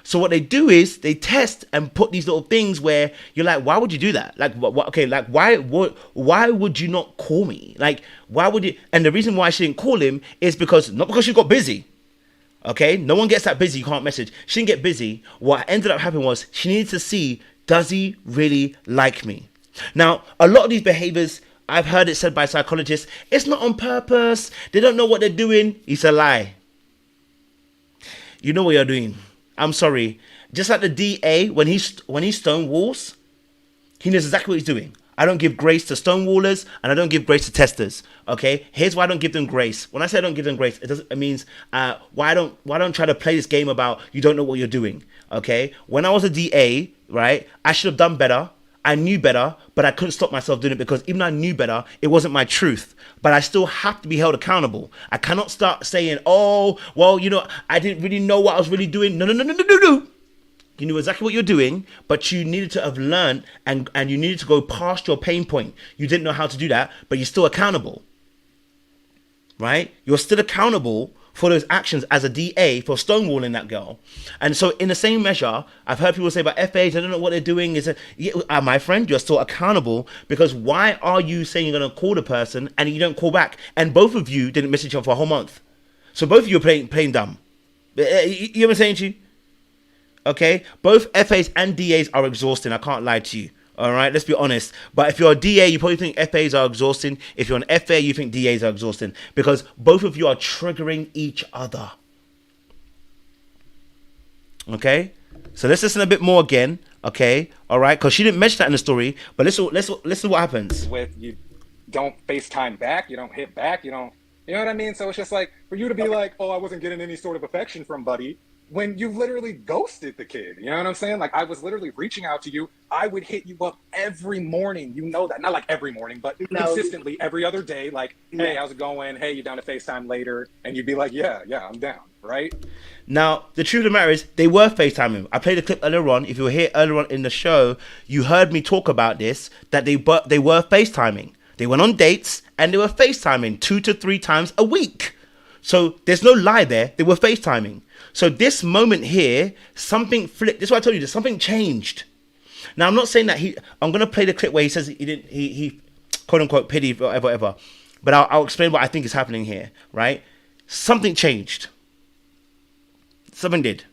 So what they do is they test and put these little things where you're like, why would you do that? Like, okay, like why would you not call me? Like, why would you? And the reason why she didn't call him is not because she got busy. Okay, no one gets that busy. You can't message. She didn't get busy. What ended up happening was she needed to see, does he really like me? Now, a lot of these behaviors, I've heard it said by psychologists, it's not on purpose. They don't know what they're doing. It's a lie. You know what you're doing. I'm sorry. Just like the DA, when he stonewalls, he knows exactly what he's doing. I don't give grace to stonewallers and I don't give grace to testers. Okay, here's why I don't give them grace. When I say I don't give them grace, it means why don't try to play this game about you don't know what you're doing. Okay, when I was a DA, right, I should have done better. I knew better, but I couldn't stop myself doing it because even though I knew better, it wasn't my truth. But I still have to be held accountable. I cannot start saying, oh, well, I didn't really know what I was really doing. No. You knew exactly what you're doing, but you needed to have learned and you needed to go past your pain point. You didn't know how to do that, but you're still accountable. Right? You're still accountable for those actions as a DA for stonewalling that girl. And so in the same measure, I've heard people say about FAs, I don't know what they're doing. My friend, you're still accountable because why are you saying you're going to call the person and you don't call back? And both of you didn't message her for a whole month. So both of you are playing dumb. You know what I'm saying to you? Okay? Both FAs and DAs are exhausting. I can't lie to you. All right, let's be honest. But if you're a DA, you probably think FAs are exhausting. If you're an FA, you think DAs are exhausting because both of you are triggering each other. Okay, so let's listen a bit more again. Okay, all right, because she didn't mention that in the story. But listen what happens. With you don't FaceTime back, you don't hit back, you know what I mean. So it's just like for you to be like, oh, I wasn't getting any sort of affection from Buddy. When you literally ghosted the kid, you know what I'm saying? Like I was literally reaching out to you. I would hit you up every morning. You know that. Not like every morning, but consistently every other day. Like, hey, how's it going? Hey, you down to FaceTime later? And you'd be like, yeah, I'm down, right? Now, the truth of the matter is they were FaceTiming. I played a clip earlier on. If you were here earlier on in the show, you heard me talk about this, that they were FaceTiming. They went on dates and they were FaceTiming 2 to 3 times a week. So there's no lie there. They were FaceTiming. So this moment here, something flipped. This is what I told you. That something changed. Now I'm not saying that I'm gonna play the clip where he says he quote unquote pity whatever. But I'll explain what I think is happening here. Right? Something changed. Something did.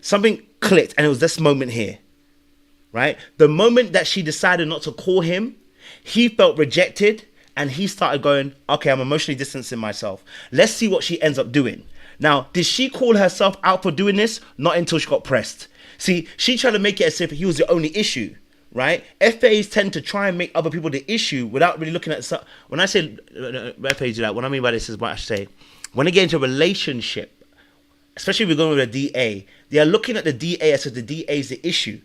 Something clicked, and it was this moment here. Right? The moment that she decided not to call him, he felt rejected, and he started going, okay, I'm emotionally distancing myself. Let's see what she ends up doing. Now, did she call herself out for doing this? Not until she got pressed. See, she tried to make it as if he was the only issue, right? FAs tend to try and make other people the issue without really looking at... When I say FAs do that, what I mean by this is what I say. When they get into a relationship, especially if we're going with a DA, they are looking at the DA as if the DA is the issue,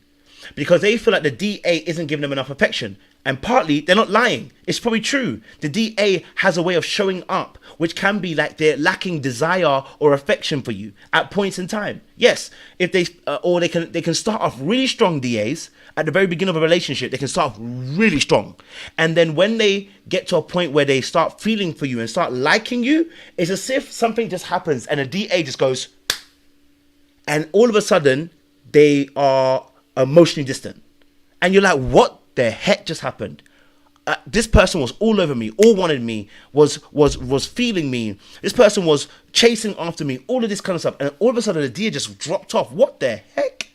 because they feel like the DA isn't giving them enough affection. And partly, they're not lying. It's probably true. The DA has a way of showing up, which can be like they're lacking desire or affection for you at points in time. Yes, if they or they can start off really strong, DAs, at the very beginning of a relationship. They can start off really strong. And then when they get to a point where they start feeling for you and start liking you, it's as if something just happens and a DA just goes, and all of a sudden, they are emotionally distant. And you're like, what the heck just happened? This person was all over me, all wanted me, was feeling me. This person was chasing after me, all of this kind of stuff. And all of a sudden, the DA just dropped off. What the heck?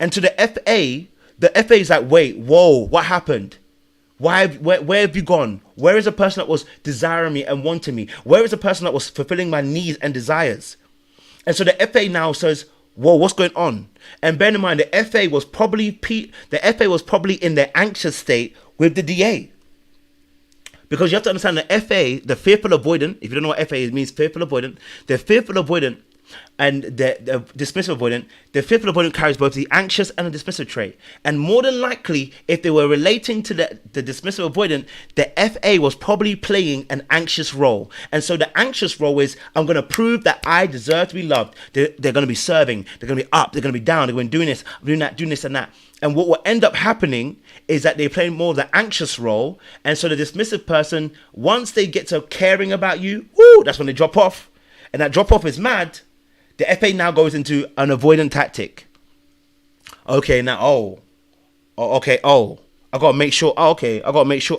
And to the FA is like, wait, whoa, what happened? Where have you gone? Where is the person that was desiring me and wanting me? Where is the person that was fulfilling my needs and desires? And so the FA now says, whoa, what's going on? And bear in mind, the FA was probably in their anxious state with the DA. Because you have to understand the FA, the fearful avoidant, if you don't know what FA is, it means fearful avoidant, the fearful avoidant and the dismissive avoidant, the fearful avoidant carries both the anxious and the dismissive trait. And more than likely, if they were relating to the dismissive avoidant, the FA was probably playing an anxious role. And so the anxious role is, I'm going to prove that I deserve to be loved. They're going to be serving. They're going to be up. They're going to be down. They're going to be doing this, doing that, doing this and that. And what will end up happening is that they play more of the anxious role. And so the dismissive person, once they get to caring about you, that's when they drop off. And that drop off is mad. The FA now goes into an avoidant tactic. Okay, now, I got to make sure. I got to make sure.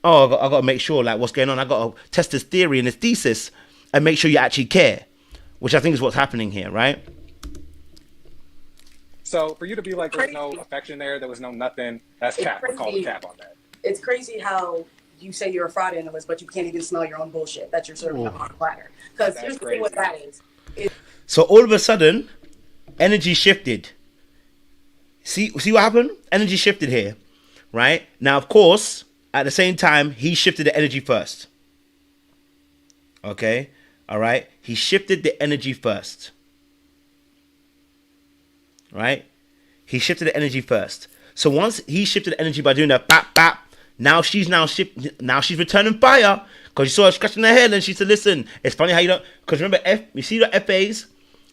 I got to make sure, like, what's going on. I got to test this theory and this thesis and make sure you actually care, which I think is what's happening here, right? So for you to be like, there's no affection there was no nothing, that's cap. Call the cap on that. It's crazy how you say you're a fraud analyst, but you can't even smell your own bullshit that you're serving up on a platter. Because here's the thing what that is. So all of a sudden, energy shifted. See what happened? Energy shifted here, right? Now, of course, at the same time, he shifted the energy first. Okay? All right? He shifted the energy first. Right? He shifted the energy first. So once he shifted the energy by doing that bap bap, now she's returning fire, because you saw her scratching her head and she said, listen, it's funny how you don't, because remember, you see the FAs,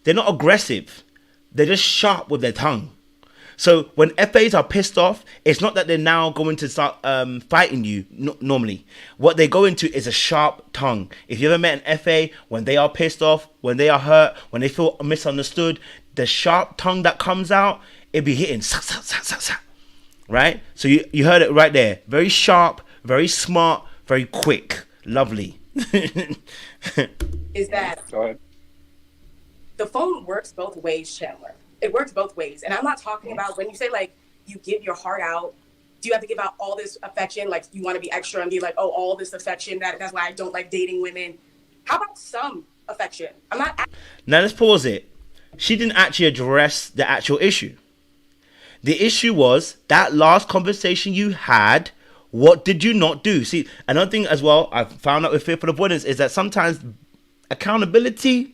they're not aggressive, they're just sharp with their tongue. So when FAs are pissed off, it's not that they're now going to start fighting you normally. What they go into is a sharp tongue. If you ever met an FA, when they are pissed off, when they are hurt, when they feel misunderstood, the sharp tongue that comes out, it be hitting, right? So you heard it right there. Very sharp, very smart, very quick. Lovely. Is that the phone works both ways, Chandler. It works both ways. And I'm not talking about when you say, like, you give your heart out, do you have to give out all this affection? Like, you want to be extra and be like, oh, all this affection, that's why I don't like dating women. How about some affection? I'm not... Now, let's pause it. She didn't actually address the actual issue. The issue was that last conversation you had, what did you not do? See, another thing as well, I found out with fearful avoidance is that sometimes accountability,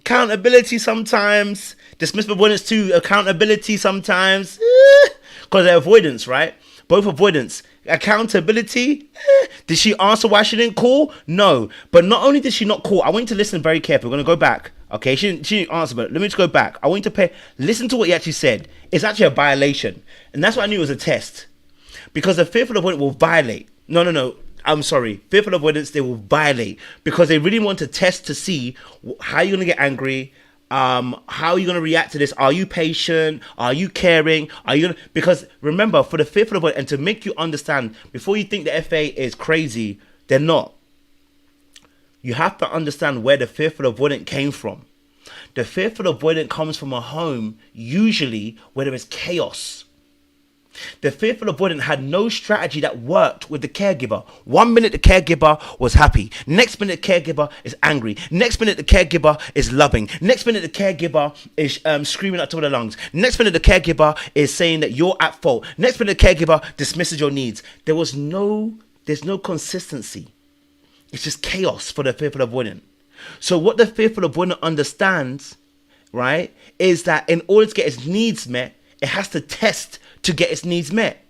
accountability sometimes, dismissive avoidance too, accountability sometimes, because they're avoidance, right? Both avoidance. Accountability, did she answer why she didn't call? No. But not only did she not call, I want you to listen very carefully. We're going to go back. Okay, she didn't answer, but let me just go back. I want you to listen to what he actually said. It's actually a violation. And that's why I knew it was a test. Because the fearful avoidance will violate. No. I'm sorry. Fearful avoidance, they will violate. Because they really want to test to see how you're going to get angry. How are you going to react to this? Are you patient? Are you caring? Because remember, for the fearful avoidant, and to make you understand, before you think the FA is crazy, they're not. You have to understand where the fearful avoidant came from. The fearful avoidant comes from a home, usually, where there is chaos. The fearful avoidant had no strategy that worked with the caregiver. 1 minute the caregiver was happy. Next minute the caregiver is angry. Next minute the caregiver is loving. Next minute the caregiver is screaming at top of their lungs. Next minute the caregiver is saying that you're at fault. Next minute the caregiver dismisses your needs. There's no consistency. It's just chaos for the fearful avoidant. So what the fearful avoidant understands, right, is that in order to get its needs met, it has to test to get its needs met.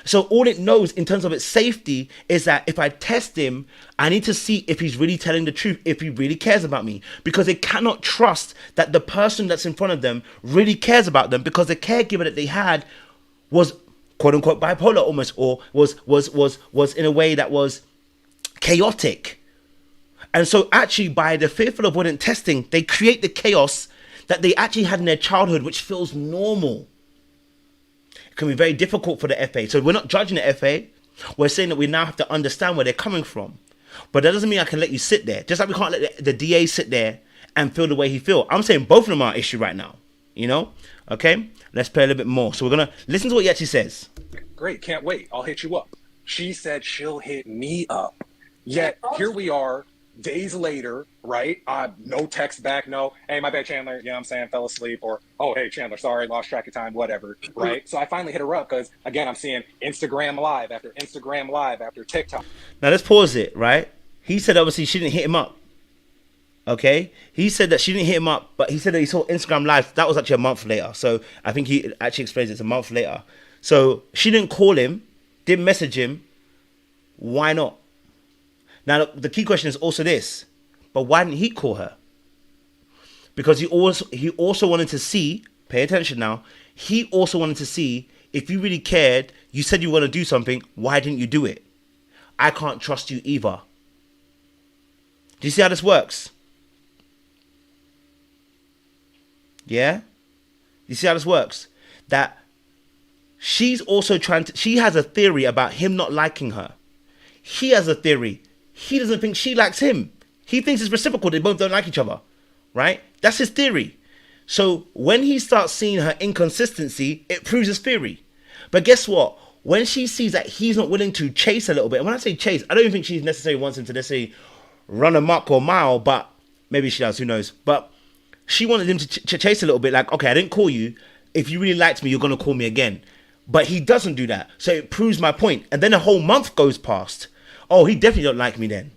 So all it knows in terms of its safety is that if I test him, I need to see if he's really telling the truth, if he really cares about me, because they cannot trust that the person that's in front of them really cares about them, because the caregiver that they had was quote unquote bipolar almost, or was in a way that was chaotic. And so actually by the fearful avoidant testing, they create the chaos that they actually had in their childhood, which feels normal. It can be very difficult for the FA. So we're not judging the FA. We're saying that we now have to understand where they're coming from. But that doesn't mean I can let you sit there. Just like we can't let the DA sit there and feel the way he feels. I'm saying both of them are an issue right now. You know? Okay? Let's play a little bit more. So we're going to listen to what he actually says. Great. Can't wait. I'll hit you up. She said she'll hit me up. Yet here we are. Days later, right? No text back, no, hey, my bad, Chandler, you know what I'm saying, fell asleep, or, oh, hey, Chandler, sorry, lost track of time, whatever, right? So I finally hit her up because, again, I'm seeing Instagram live after TikTok. Now, let's pause it, right? He said, obviously, she didn't hit him up, okay? He said that she didn't hit him up, but he said that he saw Instagram live. That was actually a month later, so I think he actually explains it's a month later. So she didn't call him, didn't message him. Why not? Now, the key question is also this, but why didn't he call her? Because he also wanted to see, pay attention now, he also wanted to see if you really cared, you said you were going to do something, why didn't you do it? I can't trust you either. Do you see how this works? Yeah? You see how this works? That she's also she has a theory about him not liking her. He has a theory. He doesn't think she likes him. He thinks it's reciprocal. They both don't like each other, right? That's his theory. So when he starts seeing her inconsistency, it proves his theory. But guess what? When she sees that he's not willing to chase a little bit, and when I say chase, I don't even think she necessarily wants him to necessarily run amok or mile, but maybe she does, who knows? But she wanted him to chase a little bit, like, okay, I didn't call you. If you really liked me, you're going to call me again. But he doesn't do that. So it proves my point. And then a whole month goes past. Oh, he definitely don't like me then.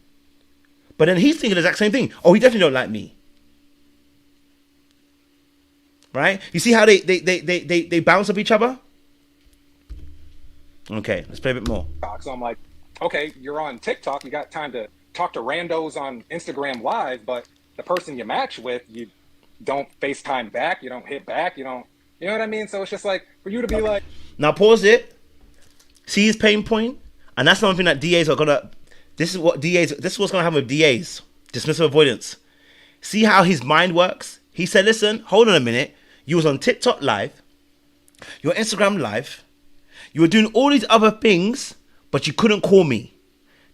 But then he's thinking the exact same thing. Oh, he definitely don't like me. Right? You see how they bounce off each other? Okay, let's play a bit more. So I'm like, okay, you're on TikTok. You got time to talk to randos on Instagram Live, but the person you match with, you don't FaceTime back. You don't hit back. You know what I mean? So it's just like, for you to be like... Now pause it. See his pain point? And that's something that DAs are gonna. This is what's gonna happen with DAs. Dismissive avoidance. See how his mind works? He said, listen, hold on a minute. You was on TikTok live, your Instagram live, you were doing all these other things, but you couldn't call me.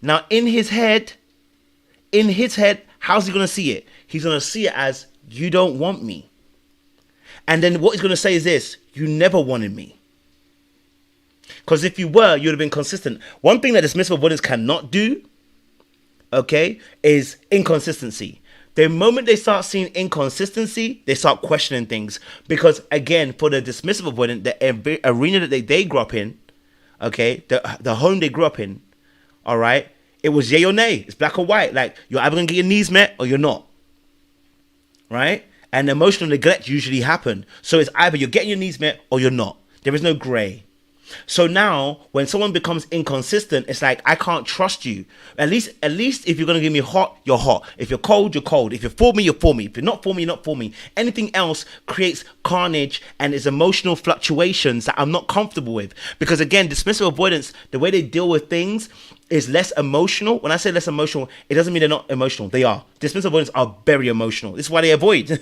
Now in his head, how's he gonna see it? He's gonna see it as you don't want me. And then what he's gonna say is this: you never wanted me. Because if you were, you'd have been consistent. One thing that dismissive avoidance cannot do, okay, is inconsistency. The moment they start seeing inconsistency, they start questioning things. Because again, for the dismissive avoidant, the arena that they grew up in, okay, the home they grew up in, all right, it was yay or nay. It's black or white. Like, you're either going to get your needs met or you're not. Right? And emotional neglect usually happen. So it's either you're getting your needs met or you're not. There is no gray. So now, when someone becomes inconsistent, it's like, I can't trust you. At least if you're going to give me hot, you're hot. If you're cold, you're cold. If you're for me, you're for me. If you're not for me, you're not for me. Anything else creates carnage and is emotional fluctuations that I'm not comfortable with. Because again, dismissive avoidance, the way they deal with things is less emotional. When I say less emotional, it doesn't mean they're not emotional. They are. Dismissive avoidance are very emotional. This is why they avoid,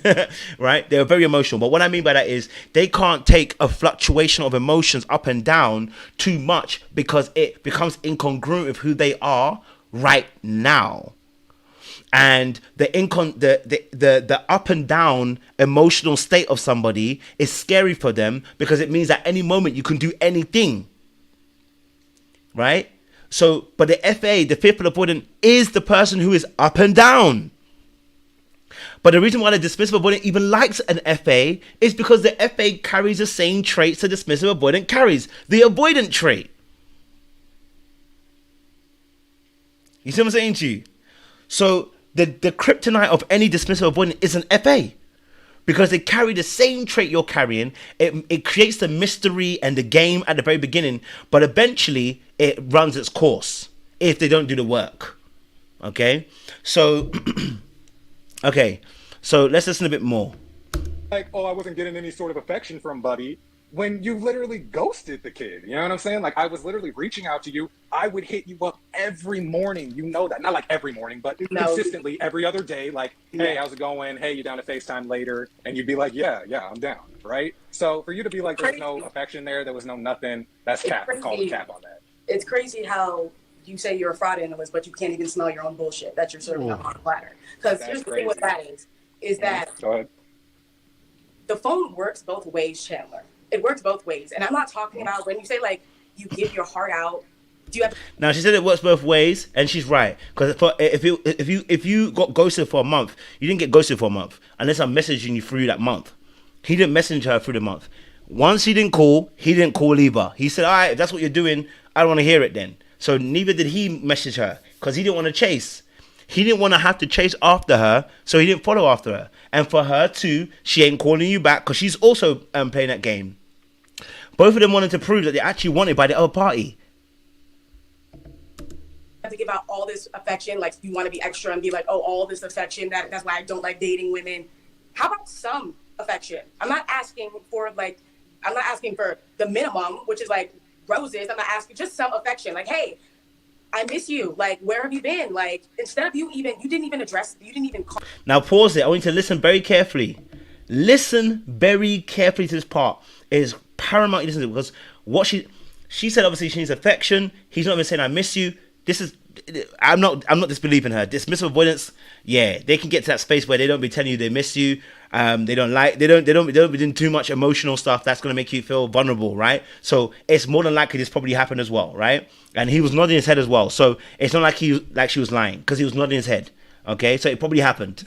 right? They're very emotional. But what I mean by that is they can't take a fluctuation of emotions up and down too much because it becomes incongruent with who they are right now. and the up and down emotional state of somebody is scary for them, because it means at any moment you can do anything, right? So, but the FA, the fearful avoidant, is the person who is up and down. But the reason why the dismissive avoidant even likes an FA is because the FA carries the same traits the dismissive avoidant carries, the avoidant trait. You see what I'm saying to you? So the kryptonite of any dismissive avoidant is an FA, because they carry the same trait you're carrying. It creates the mystery and the game at the very beginning, but eventually it runs its course if they don't do the work. Okay? So, okay. So let's listen a bit more. Like, oh, I wasn't getting any sort of affection from Buddy, when you literally ghosted the kid. You know what I'm saying? Like, I was literally reaching out to you. I would hit you up every morning. You know that. Not like every morning, but consistently every other day. Like, hey, how's it going? Hey, you down to FaceTime later? And you'd be like, yeah, I'm down. Right? So for you to be like, there was no affection there was no nothing, that's cap. I'm calling cap on that. It's crazy how you say you're a fraud analyst, but you can't even smell your own bullshit that you're serving up on a platter. Because here's the thing with that is that the phone works both ways, Chandler. It works both ways. And I'm not talking about when you say, like, you give your heart out. Do you have... Now, she said it works both ways, and she's right. Because if you got ghosted for a month, you didn't get ghosted for a month unless I'm messaging you through that month. He didn't message her through the month. Once he didn't call either. He said, all right, if that's what you're doing, I don't want to hear it then. So neither did he message her, because he didn't want to chase. He didn't want to have to chase after her, so he didn't follow after her. And for her too, she ain't calling you back because she's also playing that game. Both of them wanted to prove that they're actually wanted by the other party. Have to give out all this affection, like you want to be extra and be like, oh, all this affection, that's why I don't like dating women. How about some affection? I'm not asking for the minimum, which is like roses. I'm not asking, just some affection. Like, hey, I miss you. Like, where have you been? Like, instead of you didn't even call. Now pause it. I want you to listen very carefully. Listen very carefully to this part. It is paramount you listen to it, because what she said, obviously she needs affection. He's not even saying I miss you. I'm not disbelieving her. Dismissive avoidance, yeah, they can get to that space where they don't be telling you they miss you. They don't be doing too much emotional stuff that's going to make you feel vulnerable, right? So it's more than likely this probably happened as well, right? And he was nodding his head as well, so it's not like she was lying, because he was nodding his head. Okay, so it probably happened,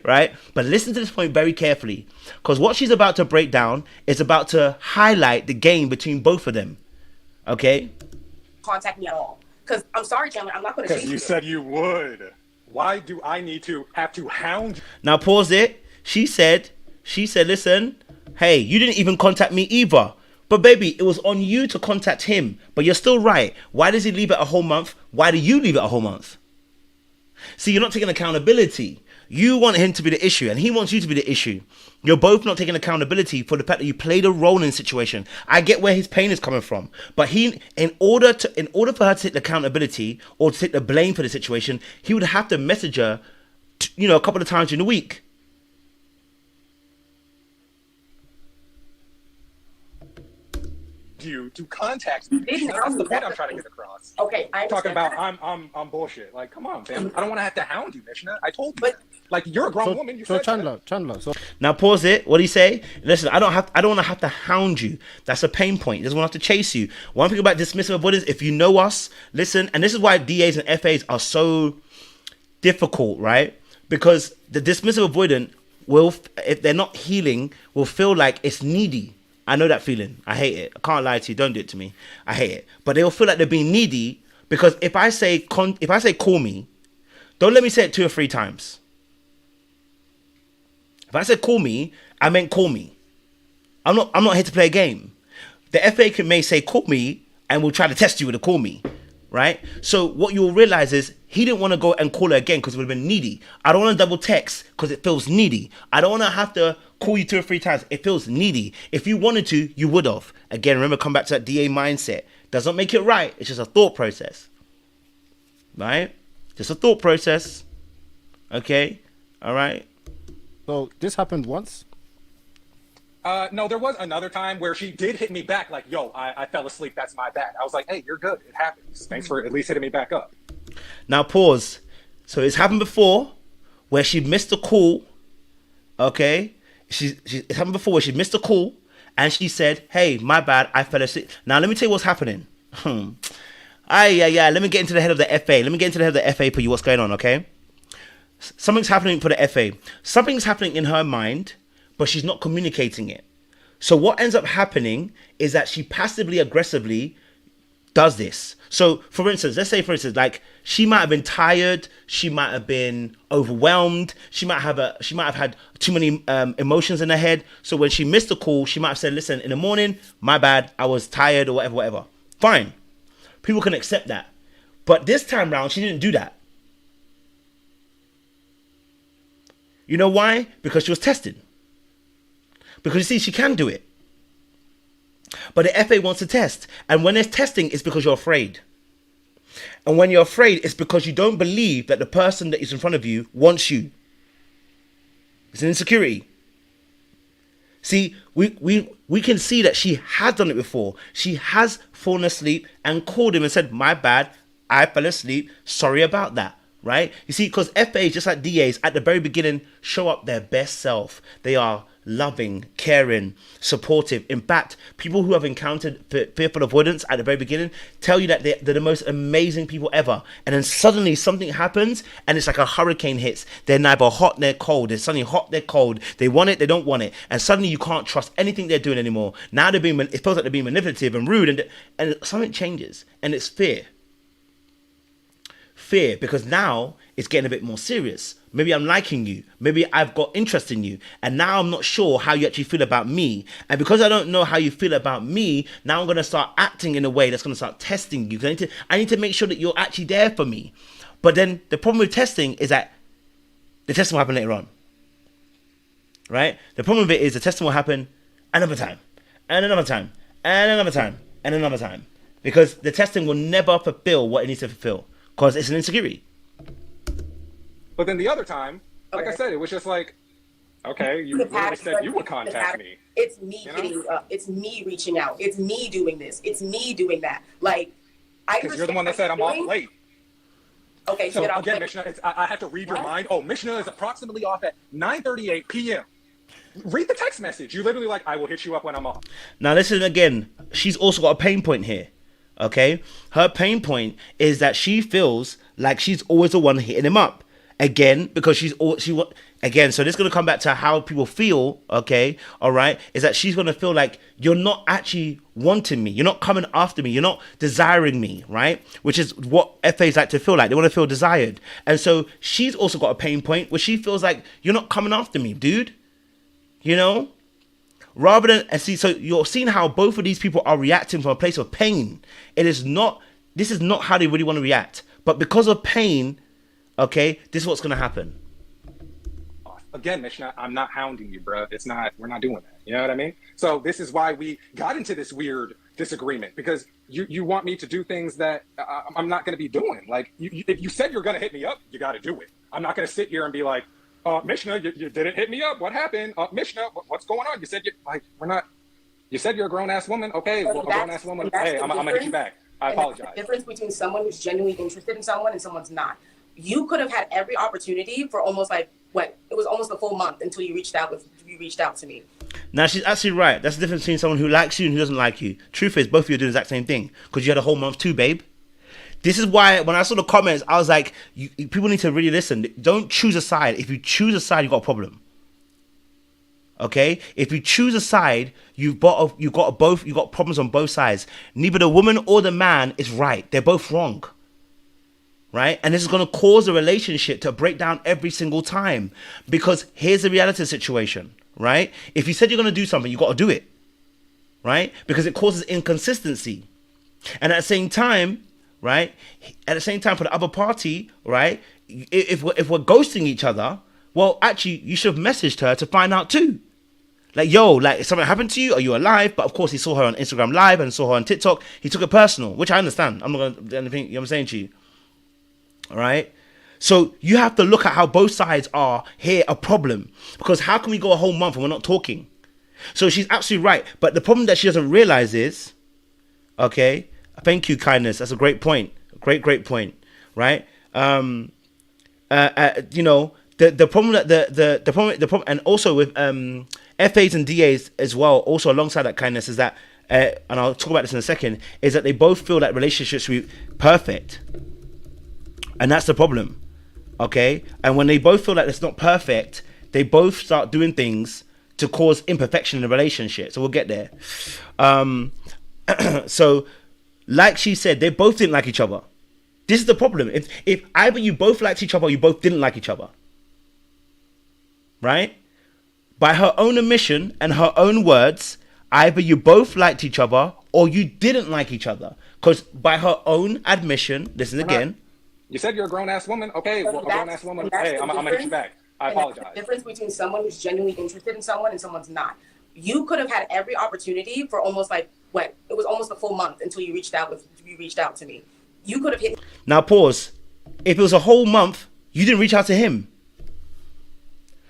right? But listen to this point very carefully, because what she's about to break down is about to highlight the game between both of them. Okay? Contact me at all. Because I'm sorry, Chandler, I'm not going to. Because you said you would. Why do I need to have to hound you? Now pause it. She said, listen, hey, you didn't even contact me either. But baby, it was on you to contact him. But you're still right. Why does he leave it a whole month? Why do you leave it a whole month? See, you're not taking accountability. You want him to be the issue, and he wants you to be the issue. You're both not taking accountability for the fact that you played a role in the situation. I get where his pain is coming from, but in order for her to take the accountability or to take the blame for the situation, he would have to message her, a couple of times in the week. You to contact me. That's the point I'm trying to get across. Okay, I'm talking about I'm bullshit. Like, come on, fam. I don't want to have to hound you, Mishna. I told you. But like, you're a grown woman. You said Chandler. So now pause it. What do you say? Listen, I don't want to have to hound you. That's a pain point. He doesn't want to have to chase you. One thing about dismissive avoidance, if you know us, listen, and this is why DAs and FAs are so difficult, right? Because the dismissive avoidant will, if they're not healing, will feel like it's needy. I know that feeling. I hate it. I can't lie to you. Don't do it to me. I hate it. But they'll feel like they're being needy, because if I say call me, don't let me say it 2 or 3 times. If I say call me, I meant call me. I'm not here to play a game. The FA may say call me, and we'll try to test you with a call me, right? So what you'll realize is he didn't want to go and call her again because it would have been needy. I don't want to double text because it feels needy. I don't want to have to call you 2 or 3 times. It feels needy. If you wanted to, you would have. Again, remember, come back to that DA mindset. Does not make it right. It's just a thought process, right? Just a thought process. Okay. All right. So this happened once? No, there was another time where she did hit me back like, yo, I fell asleep. That's my bad. I was like, hey, you're good. It happens. Thanks for at least hitting me back up. Now pause. So it's happened before where she missed a call. Okay, it's happened before where she missed a call and she said, "Hey, my bad, I fell asleep." Now let me tell you what's happening. Let me get into the head of the FA. Let me get into the head of the FA for you. What's going on? Okay, something's happening for the FA. Something's happening in her mind, but she's not communicating it. So what ends up happening is that she passively aggressively does this. So for instance, let's say for instance, like she might have been tired, she might have been overwhelmed, she might have had too many emotions in her head. So when she missed the call, she might have said, "Listen, in the morning, my bad, I was tired," or whatever. Fine. People can accept that. But this time round, she didn't do that. You know why? Because she was tested. Because you see, she can do it. But the FA wants to test. And when there's testing, it's because you're afraid. And when you're afraid, it's because you don't believe that the person that is in front of you wants you. It's an insecurity. See, we can see that she has done it before. She has fallen asleep and called him and said, "My bad, I fell asleep. Sorry about that." Right? You see, because FAs, just like DAs, at the very beginning, show up their best self. They are loving, caring, supportive. In fact, people who have encountered fearful avoidance at the very beginning tell you that they're the most amazing people ever. And then suddenly something happens and it's like a hurricane hits. They're neither hot nor cold. They're suddenly hot, they're cold. They want it, they don't want it. And suddenly you can't trust anything they're doing anymore. Now it feels like they're being manipulative and rude, and something changes. And it's fear. Fear, because now it's getting a bit more serious. Maybe I'm liking you. Maybe I've got interest in you. And now I'm not sure how you actually feel about me. And because I don't know how you feel about me, now I'm going to start acting in a way that's going to start testing you. I need to make sure that you're actually there for me. But then the problem with testing is that the testing will happen later on. Right? The problem with it is the testing will happen another time. And another time. And another time. And another time. Because the testing will never fulfill what it needs to fulfill. Because it's an insecurity. But then the other time, like I said, it was just like, okay, you literally said you would contact me. It's me hitting you up. It's me reaching out. It's me doing this. It's me doing that. Like, because you're the one that said I'm off late. Okay, so again, Mishna, I have to read your mind. Oh, Mishna is approximately off at 9:38 p.m. Read the text message. You literally like, I will hit you up when I'm off. Now listen again. She's also got a pain point here. Okay, her pain point is that she feels like she's always the one hitting him up. Again, because so this is going to come back to how people feel, okay, all right, is that she's going to feel like you're not actually wanting me, you're not coming after me, you're not desiring me, right, which is what FAs like to feel like. They want to feel desired. And so she's also got a pain point where she feels like you're not coming after me, dude, you know, rather than, and see, so you're seeing how both of these people are reacting from a place of pain. This is not how they really want to react, but because of pain, okay, this is what's going to happen. Again, Mishna, I'm not hounding you, bro. We're not doing that. You know what I mean? So this is why we got into this weird disagreement, because you want me to do things that I'm not going to be doing. Like, if you said you're going to hit me up, you got to do it. I'm not going to sit here and be like, Mishna, you didn't hit me up. What happened? Mishna, what's going on? You said you said you're a grown-ass woman. Okay, well, a grown-ass woman. Hey, I'm going to hit you back. I apologize. That's the difference between someone who's genuinely interested in someone and someone's not. You could have had every opportunity for almost it was almost a full month until you reached out to me. Now she's absolutely right. That's the difference between someone who likes you and who doesn't like you. Truth is, both of you are doing the exact same thing, because you had a whole month too, babe. This is why when I saw the comments, I was like, people need to really listen. Don't choose a side. If you choose a side, you got a problem. Okay? If you choose a side, you got problems on both sides. Neither the woman or the man is right. They're both wrong. Right? And this is going to cause a relationship to break down every single time. Because here's the reality situation, right? If you said you're going to do something, you got to do it. Right? Because it causes inconsistency. And at the same time, right? At the same time, for the other party, right? If we're ghosting each other, well, actually, you should have messaged her to find out too. Like, yo, like, something happened to you? Are you alive? But of course, he saw her on Instagram Live and saw her on TikTok. He took it personal, which I understand. I'm not going to do anything, you know what I'm saying to you? All right. So you have to look at how both sides are here a problem, because how can we go a whole month and we're not talking? So she's absolutely right. But the problem that she doesn't realize is, okay, thank you, kindness. That's a great point. Great point. Right. You know, the problem that the problem, and also with FAs and DAs as well, also alongside that kindness, is that, and I'll talk about this in a second, is that they both feel that relationships should be perfect, and that's the problem. Okay, and when they both feel like it's not perfect, they both start doing things to cause imperfection in the relationship. So we'll get there. So, like she said, they both didn't like each other. This is the problem. If either you both liked each other or you both didn't like each other, right? By her own admission and her own words, either you both liked each other or you didn't like each other. Because by her own admission, listen again. You said you're a grown-ass woman. Okay, well, a grown-ass woman. Hey, I'm going to hit you back. I apologize. The difference between someone who's genuinely interested in someone and someone's not. You could have had every opportunity for almost like, what? It was almost a full month until you reached out to me. You could have hit. Now pause. If it was a whole month, you didn't reach out to him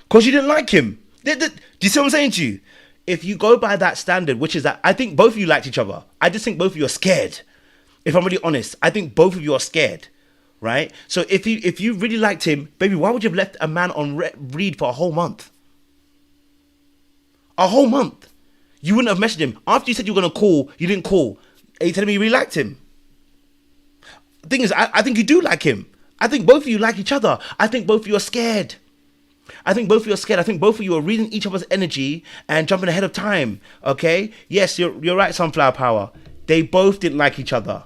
because you didn't like him. Do you see what I'm saying to you? If you go by that standard, which is that I think both of you liked each other. I just think both of you are scared. If I'm really honest, I think both of you are scared, right? So if you really liked him, baby, why would you have left a man on read for a whole month? A whole month. You wouldn't have messaged him. After you said you were going to call, you didn't call. Are you telling me you really liked him? The thing is, I think you do like him. I think both of you like each other. I think both of you are scared. I think both of you are scared. I think both of you are reading each other's energy and jumping ahead of time. Okay? Yes, you're right, Sunflower Power. They both didn't like each other.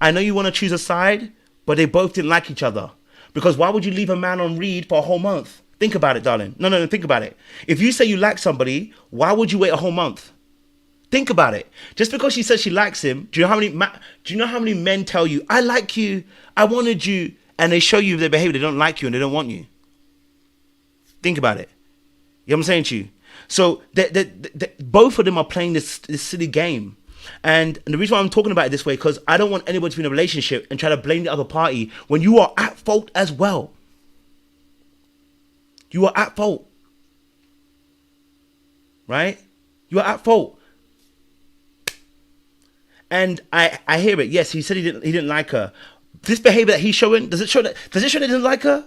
I know you want to choose a side, but they both didn't like each other. Because why would you leave a man on read for a whole month? Think about it, darling. No, think about it. If you say you like somebody, why would you wait a whole month? Think about it. Just because she says she likes him, do you know how many men tell you, I like you, I wanted you, and they show you their behavior, they don't like you and they don't want you? Think about it. You know what I'm saying to you? So both of them are playing this silly game. And the reason why I'm talking about it this way, because I don't want anybody to be in a relationship and try to blame the other party when you are at fault as well. You are at fault. Right? You are at fault. And I hear it. Yes, he said he didn't like her. This behavior that he's showing, does it show that he didn't like her?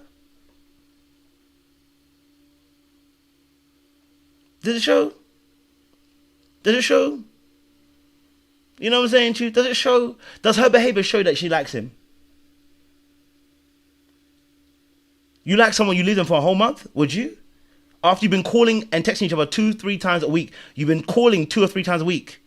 Does it show? Does it show? You know what I'm saying to you? Does it show? Does her behavior show that she likes him? You like someone, you leave them for a whole month? Would you? After you've been calling and texting each other 2-3 times a week, you've been calling 2 or 3 times a week.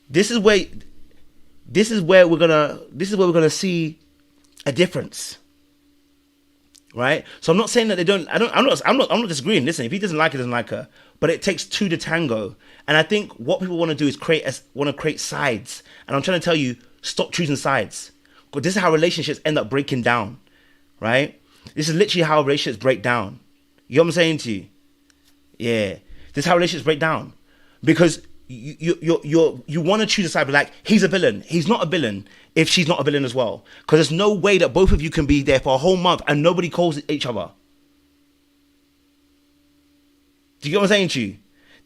This is where we're gonna see a difference, right? So I'm not saying that they don't. I'm not disagreeing. Listen, if he doesn't like her, doesn't like her. But it takes two to tango, and I think what people want to do is create sides. And I'm trying to tell you, stop choosing sides. Because this is how relationships end up breaking down, right? This is literally how relationships break down. You know what I'm saying to you? Yeah, this is how relationships break down, because you want to choose a side, but like, he's a villain. He's not a villain if she's not a villain as well. Because there's no way that both of you can be there for a whole month and nobody calls each other. Do you get what I'm saying to you?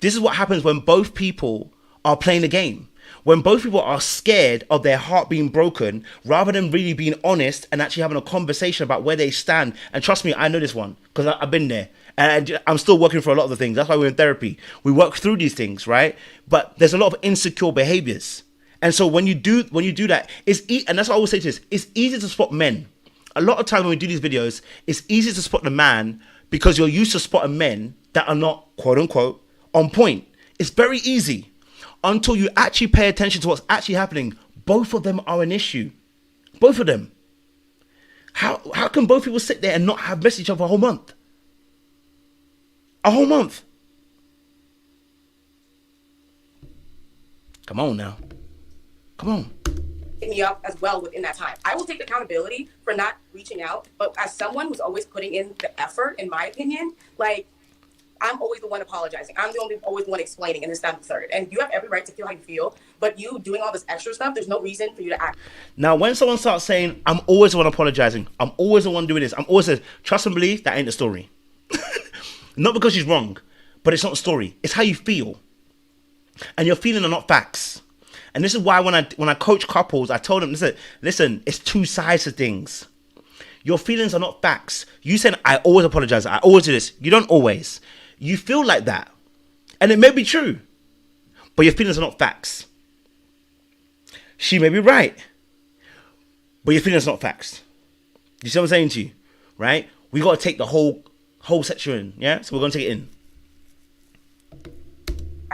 This is what happens when both people are playing the game. When both people are scared of their heart being broken, rather than really being honest and actually having a conversation about where they stand. And trust me, I know this one because I've been there. And I'm still working for a lot of the things. That's why we're in therapy. We work through these things, right? But there's a lot of insecure behaviors. And so when you do that, and that's what I always say to this, it's easy to spot men. A lot of times when we do these videos, it's easy to spot the man because you're used to spotting men that are not, quote unquote, on point. It's very easy until you actually pay attention to what's actually happening. Both of them are an issue. Both of them. How can both people sit there and not have messaged each other for a whole month? A whole month. Come on now. Come on. Hit me up as well within that time. I will take accountability for not reaching out, but as someone who's always putting in the effort, in my opinion, like, I'm always the one apologizing. I'm always the one explaining, and this, that, and the third. And you have every right to feel how you feel, but you doing all this extra stuff, there's no reason for you to act. Now, when someone starts saying, I'm always the one apologizing, I'm always the one doing this, I'm always the, trust and believe, that ain't the story. Not because she's wrong, but it's not a story. It's how you feel. And your feelings are not facts. And this is why when I coach couples, I told them, listen, it's two sides to things. Your feelings are not facts. You said, I always apologize. I always do this. You don't always. You feel like that. And it may be true. But your feelings are not facts. She may be right. But your feelings are not facts. You see what I'm saying to you? Right? We got to take the whole section in. Yeah? So we're going to take it in.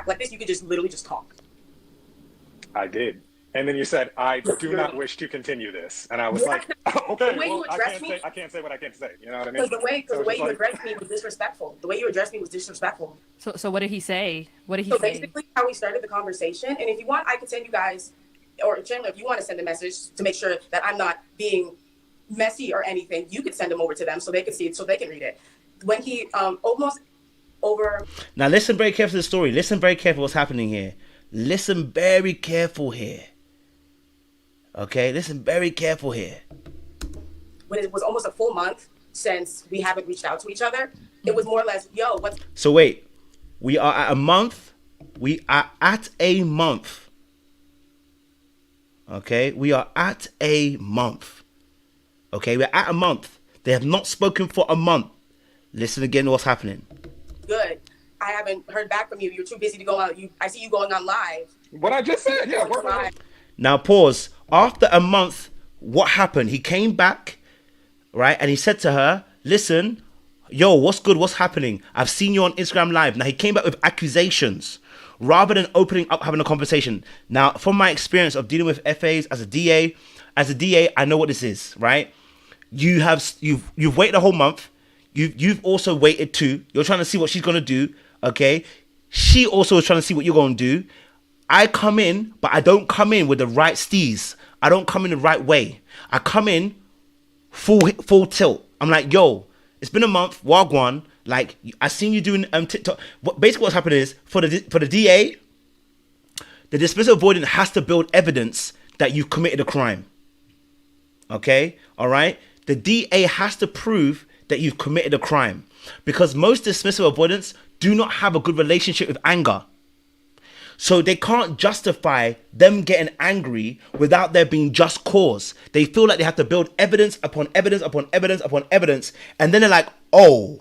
Like this, you could just literally just talk. I did. And then you said, I do not wish to continue this. And I was like, oh, okay, well, I can't say what I can't say. You know what I mean? Because the way you addressed me was disrespectful. The way you addressed me was disrespectful. So what did he say? What did he say? So basically how we started the conversation, and if you want, I could send you guys, or Chandler, if you want to send a message to make sure that I'm not being messy or anything, you could send them over to them so they can see it, so they can read it. When he almost over... Now listen very carefully to the story. Listen very carefully what's happening here. Listen very careful here. Okay, listen very careful here. When it was almost a full month since we haven't reached out to each other, it was more or less, yo, what's... So wait, we are at a month. We are at a month. Okay, we are at a month. Okay, we're at a month. They have not spoken for a month. Listen again to what's happening. Good. I haven't heard back from you. You're too busy to go out. I see you going on live. What I just said, yeah. Now pause. After a month, what happened? He came back, right? And he said to her, listen, yo, what's good? What's happening? I've seen you on Instagram Live. Now he came back with accusations rather than opening up, having a conversation. Now, from my experience of dealing with FAs as a DA, I know what this is, right? You've waited a whole month. You've also waited too. You're trying to see what she's gonna do, okay? She also is trying to see what you're gonna do. I come in, but I don't come in with the right steez. I don't come in the right way. I come in full tilt. I'm like, yo, it's been a month, Wagwan. Like, I seen you doing TikTok. Basically what's happening is, for the DA, the dismissal avoidant has to build evidence that you've committed a crime. Okay? All right? The DA has to prove that you've committed a crime, because most dismissal avoidants do not have a good relationship with anger. So they can't justify them getting angry without there being just cause. They feel like they have to build evidence upon evidence upon evidence upon evidence. And then they're like, oh,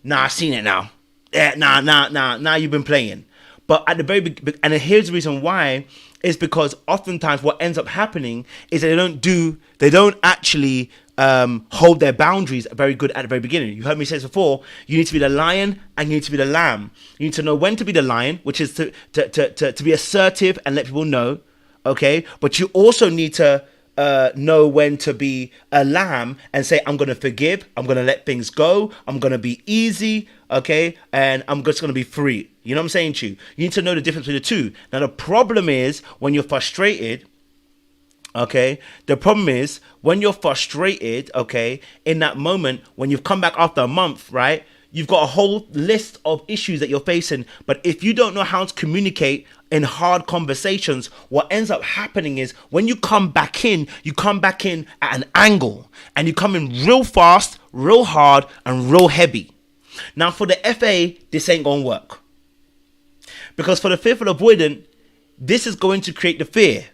nah, I've seen it now. Yeah, nah, you've been playing. But at the very beginning, and here's the reason why, is because oftentimes what ends up happening is they don't actually hold their boundaries very good at the very beginning. You heard me say this before. You need to be the lion and you need to be the lamb. You need to know when to be the lion, which is to be assertive and let people know, okay? But you also need to know when to be a lamb and say, I'm going to forgive, I'm going to let things go, I'm going to be easy, okay? And I'm just going to be free. You know what I'm saying to you? You need to know the difference between the two. Now, the problem is when you're frustrated, okay, the problem is when you're frustrated, okay, in that moment, when you've come back after a month, right, you've got a whole list of issues that you're facing. But if you don't know how to communicate in hard conversations, what ends up happening is when you come back in at an angle, and you come in real fast, real hard, and real heavy. Now, for the FA, this ain't gonna work, because for the fearful avoidant, this is going to create the fear.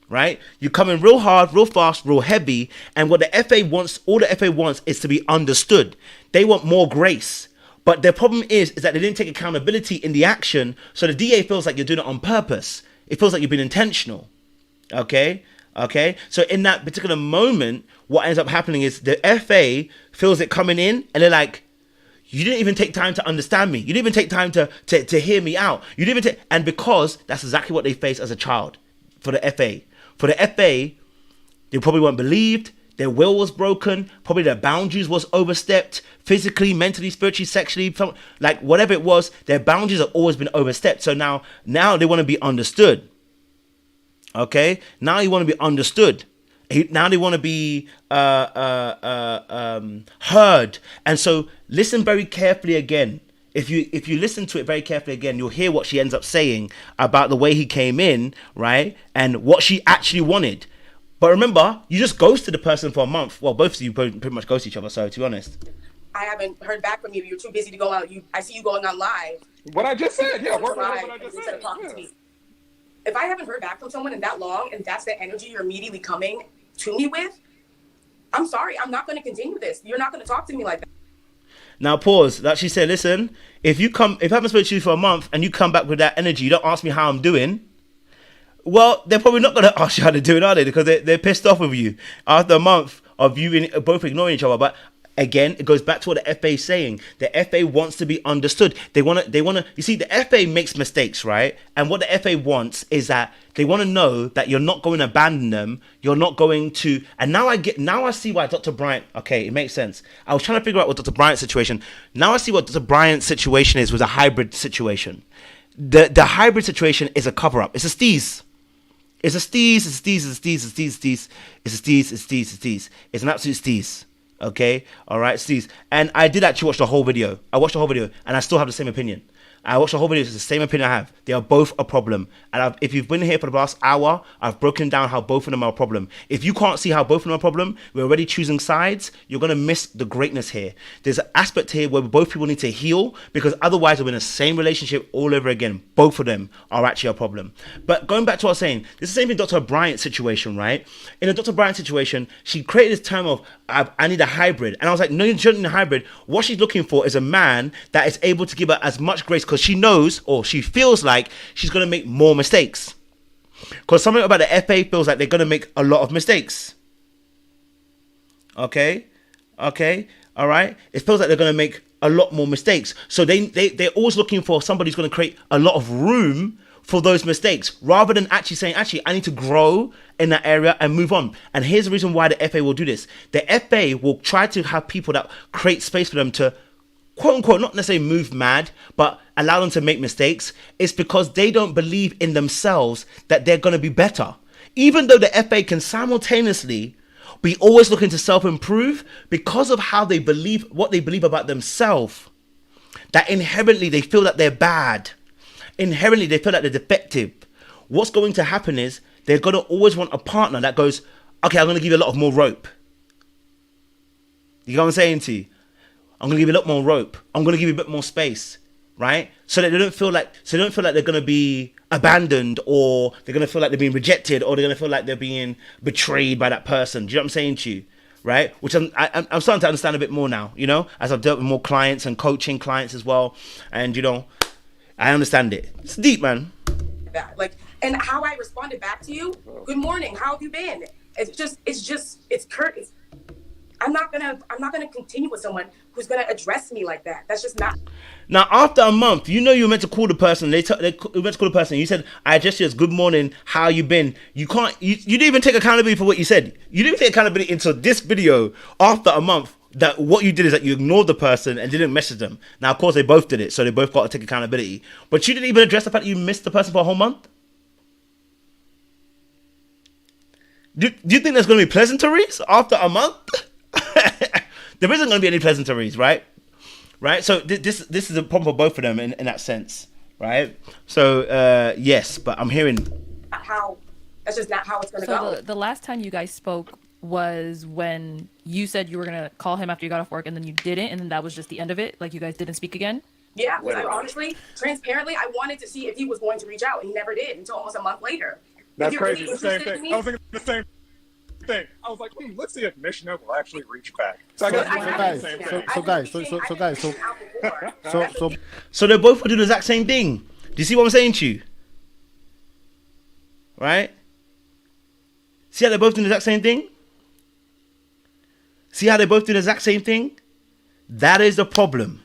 Right? You come in real hard, real fast, real heavy, and what the FA wants, all the FA wants is to be understood. They want more grace. But their problem is that they didn't take accountability in the action, so the DA feels like you're doing it on purpose. It feels like you've been intentional. Okay? So in that particular moment, what ends up happening is the FA feels it coming in, and they're like, you didn't even take time to understand me. You didn't even take time to hear me out. You didn't even and because that's exactly what they face as a child for the FA. For the FA, they probably weren't believed. Their will was broken. Probably their boundaries was overstepped. Physically, mentally, spiritually, sexually, like whatever it was, their boundaries have always been overstepped. So now they want to be understood. Okay? Now you want to be understood. Now they want to be heard. And so listen very carefully again. If you listen to it very carefully again, you'll hear what she ends up saying about the way he came in, right? And what she actually wanted. But remember, you just ghosted the person for a month. Well, both of you pretty much ghost each other, so to be honest. I haven't heard back from you. You're too busy to go out. I see you going on live. What I just said, yeah. What I just said. if I haven't heard back from someone in that long and that's the energy you're immediately coming to me with, I'm sorry, I'm not going to continue this. You're not going to talk to me like that. Now pause. That she said, listen, if I haven't spoken to you for a month and you come back with that energy, you don't ask me how I'm doing. Well, they're probably not going to ask you how to do it, are they? Because they're pissed off with you after a month of you both ignoring each other. But again, it goes back to what the FA is saying. The FA wants to be understood. They want to, you see, the FA makes mistakes, right? And what the FA wants is that they want to know that you're not going to abandon them. You're not going to, and now I see why Dr. Bryant, okay, it makes sense. I was trying to figure out what Dr. Bryant's situation. Now I see what Dr. Bryant's situation is with a hybrid situation. The hybrid situation is a cover-up. It's a steez. It's a steez, it's a steez, it's a steez, it's a steez, it's a steez, it's a steez, it's a steez, it's a steez. It's an absolute steez. Okay, all right, steez. And I did actually watch the whole video. I watched the whole video, and I still have the same opinion. I watched the whole video. It's the same opinion I have. They are both a problem. And if you've been here for the last hour, I've broken down how both of them are a problem. If you can't see how both of them are a problem, we're already choosing sides. You're going to miss the greatness here. There's an aspect here where both people need to heal, because otherwise we're in the same relationship all over again. Both of them are actually a problem. But going back to what I was saying, this is the same thing Dr. Bryant's situation, right? In a Dr. Bryant situation, she created this term of, I need a hybrid. And I was like, no, you don't need a hybrid. What she's looking for is a man that is able to give her as much grace, because she knows, or she feels like, she's going to make more mistakes. Because something about the FA feels like they're going to make a lot of mistakes. Okay, all right. It feels like they're going to make a lot more mistakes. So they're always looking for somebody who's going to create a lot of room for those mistakes, rather than actually saying, I need to grow in that area and move on. And here's the reason why the FA will do this. The FA will try to have people that create space for them to, quote unquote, not necessarily move mad, but allow them to make mistakes. It's because they don't believe in themselves that they're going to be better. Even though the FA can simultaneously be always looking to self-improve, because of how they believe, what they believe about themselves, that inherently they feel that they're bad. Inherently they feel that they're defective. What's going to happen is they're going to always want a partner that goes, okay, I'm going to give you a lot of more rope. You know what I'm saying to you? I'm going to give you a lot more rope. I'm going to give you a bit more space, right? So that they don't feel like they're going to be abandoned, or they're going to feel like they're being rejected, or they're going to feel like they're being betrayed by that person. Do you know what I'm saying to you? Right? Which I'm starting to understand a bit more now, you know, as I've dealt with more clients and coaching clients as well. And, you know, I understand it. It's deep, man. That, like, and how I responded back to you, good morning, how have you been? It's curt. I'm not gonna continue with someone who's gonna address me like that. That's just not. Now, after a month, you know you were meant to call the person. They meant to call the person. You said, I addressed you as good morning, how you been? You can't. You didn't even take accountability for what you said. You didn't take accountability into this video after a month. That what you did is that you ignored the person and didn't message them. Now, of course, they both did it, so they both got to take accountability. But you didn't even address the fact that you missed the person for a whole month. Do you think there's going to be pleasantries after a month? There isn't going to be any pleasantries, right? Right. So this is a problem for both of them in that sense, right? So yes, but I'm hearing how that's just not how it's going to go. So the last time you guys spoke was when you said you were going to call him after you got off work, and then you didn't, and then that was just the end of it? Like, you guys didn't speak again? Yeah, because I honestly, transparently, I wanted to see if he was going to reach out, and he never did until almost a month later. That's crazy. The same thing. I was thinking the same thing. I was like, let's see if Mishna will actually reach back. So So they both do the exact same thing. Do you see what I'm saying to you? Right? See how they both do the exact same thing? See how they both do the exact same thing? That is the problem.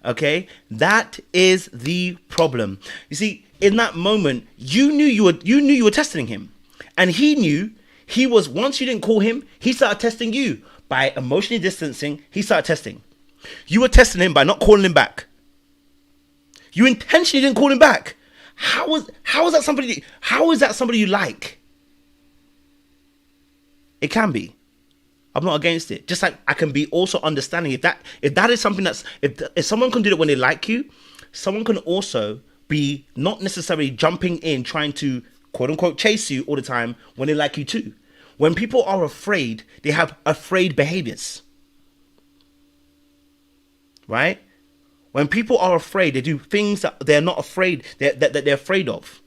Okay? That is the problem. You see, in that moment, you knew you were testing him. And he knew he was, once you didn't call him, he started testing you. By emotionally distancing, he started testing. You were testing him by not calling him back. You intentionally didn't call him back. How is that somebody you like? It can be. I'm not against it. Just like I can be also understanding if that is something that's, if someone can do it when they like you, someone can also be not necessarily jumping in trying to quote unquote chase you all the time when they like you too. When people are afraid, they have afraid behaviors. Right? When people are afraid, they do things that they're not afraid, that they're afraid of.